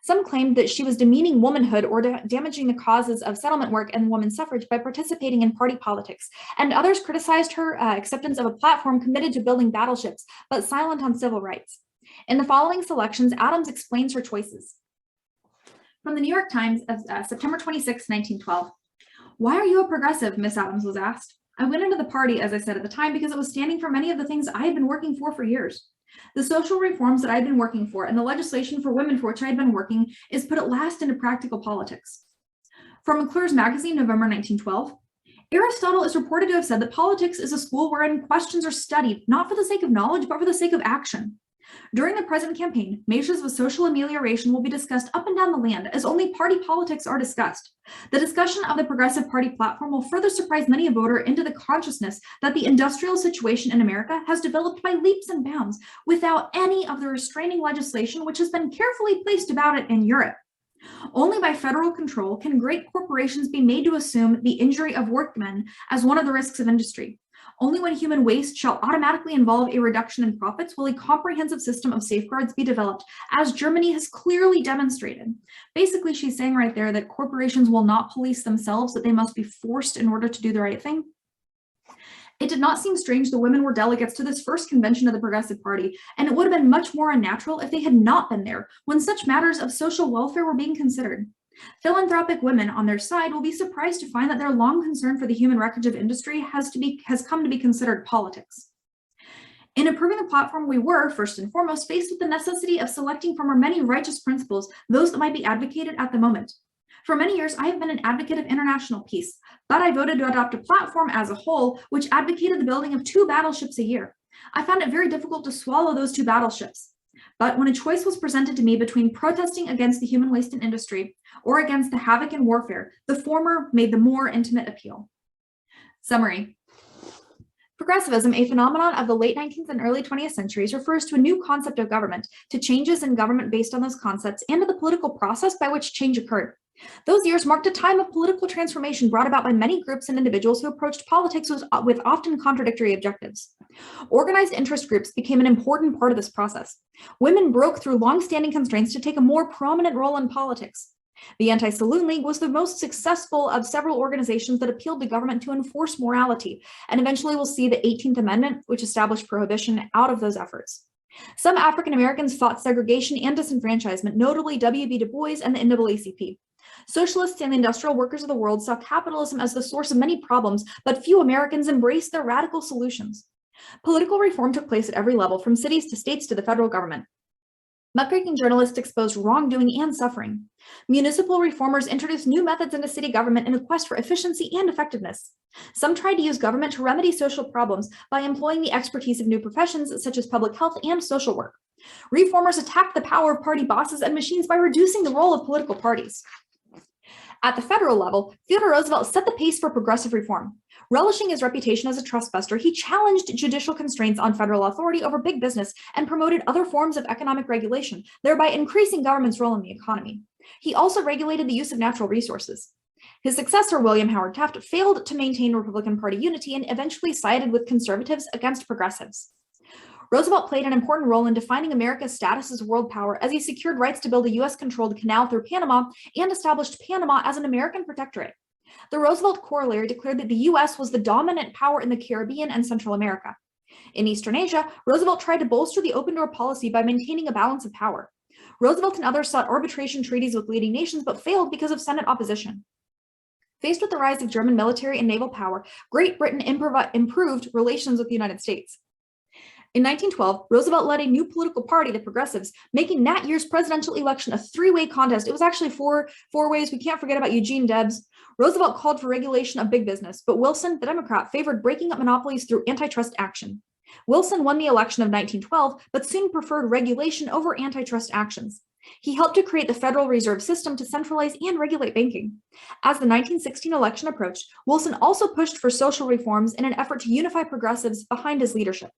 Some claimed that she was demeaning womanhood or damaging the causes of settlement work and women's suffrage by participating in party politics, and others criticized her acceptance of a platform committed to building battleships, but silent on civil rights. In the following selections, Addams explains her choices. From the New York Times of September 26, 1912. "Why are you a progressive?" Miss Addams was asked. "I went into the party, as I said at the time, because it was standing for many of the things I had been working for years. The social reforms that I had been working for and the legislation for women for which I had been working is put at last into practical politics." From McClure's Magazine, November 1912. "Aristotle is reported to have said that politics is a school wherein questions are studied, not for the sake of knowledge, but for the sake of action. During the present campaign, measures of social amelioration will be discussed up and down the land as only party politics are discussed. The discussion of the Progressive Party platform will further surprise many a voter into the consciousness that the industrial situation in America has developed by leaps and bounds without any of the restraining legislation which has been carefully placed about it in Europe. Only by federal control can great corporations be made to assume the injury of workmen as one of the risks of industry. Only when human waste shall automatically involve a reduction in profits will a comprehensive system of safeguards be developed, as Germany has clearly demonstrated." Basically, she's saying right there that corporations will not police themselves, that they must be forced in order to do the right thing. It did not seem strange the women were delegates to this first convention of the Progressive Party, and it would have been much more unnatural if they had not been there when such matters of social welfare were being considered. Philanthropic women, on their side, will be surprised to find that their long concern for the human wreckage of industry has come to be considered politics. In approving the platform, we were, first and foremost, faced with the necessity of selecting from our many righteous principles those that might be advocated at the moment. For many years, I have been an advocate of international peace, but I voted to adopt a platform as a whole which advocated the building of 2 battleships a year. I found it very difficult to swallow those 2 battleships. But when a choice was presented to me between protesting against the human waste in industry or against the havoc and warfare, the former made the more intimate appeal. Summary. Progressivism, a phenomenon of the late 19th and early 20th centuries, refers to a new concept of government, to changes in government based on those concepts, and to the political process by which change occurred. Those years marked a time of political transformation brought about by many groups and individuals who approached politics with often contradictory objectives. Organized interest groups became an important part of this process. Women broke through long-standing constraints to take a more prominent role in politics. The Anti-Saloon League was the most successful of several organizations that appealed to government to enforce morality, and eventually we'll see the 18th Amendment, which established prohibition, out of those efforts. Some African Americans fought segregation and disenfranchisement, notably W.B. Du Bois and the NAACP. Socialists and the industrial workers of the world saw capitalism as the source of many problems, but few Americans embraced their radical solutions. Political reform took place at every level, from cities to states to the federal government. Muckraking journalists exposed wrongdoing and suffering. Municipal reformers introduced new methods into city government in a quest for efficiency and effectiveness. Some tried to use government to remedy social problems by employing the expertise of new professions such as public health and social work. Reformers attacked the power of party bosses and machines by reducing the role of political parties. At the federal level, Theodore Roosevelt set the pace for progressive reform. Relishing his reputation as a trustbuster, he challenged judicial constraints on federal authority over big business and promoted other forms of economic regulation, thereby increasing government's role in the economy. He also regulated the use of natural resources. His successor, William Howard Taft, failed to maintain Republican Party unity and eventually sided with conservatives against progressives. Roosevelt played an important role in defining America's status as a world power as he secured rights to build a U.S.-controlled canal through Panama and established Panama as an American protectorate. The Roosevelt Corollary declared that the U.S. was the dominant power in the Caribbean and Central America. In Eastern Asia, Roosevelt tried to bolster the open-door policy by maintaining a balance of power. Roosevelt and others sought arbitration treaties with leading nations but failed because of Senate opposition. Faced with the rise of German military and naval power, Great Britain improved relations with the United States. In 1912, Roosevelt led a new political party, the Progressives, making that year's presidential election a three-way contest. It was actually four ways. We can't forget about Eugene Debs. Roosevelt called for regulation of big business, but Wilson, the Democrat, favored breaking up monopolies through antitrust action. Wilson won the election of 1912, but soon preferred regulation over antitrust actions. He helped to create the Federal Reserve System to centralize and regulate banking. As the 1916 election approached, Wilson also pushed for social reforms in an effort to unify progressives behind his leadership.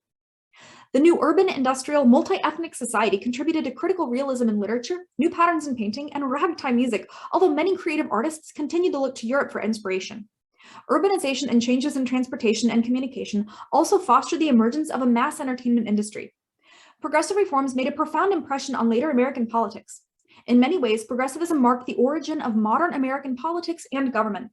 The new urban, industrial, multi-ethnic society contributed to critical realism in literature, new patterns in painting, and ragtime music, although many creative artists continued to look to Europe for inspiration. Urbanization and changes in transportation and communication also fostered the emergence of a mass entertainment industry. Progressive reforms made a profound impression on later American politics. In many ways, progressivism marked the origin of modern American politics and government.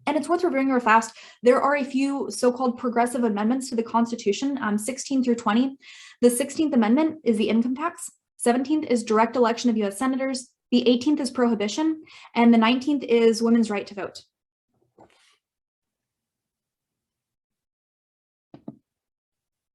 And it's worth reviewing real fast. There are a few so-called progressive amendments to the Constitution, 16 through 20. The 16th Amendment is the income tax. 17th is direct election of U.S. senators. The 18th is prohibition. And the 19th is women's right to vote.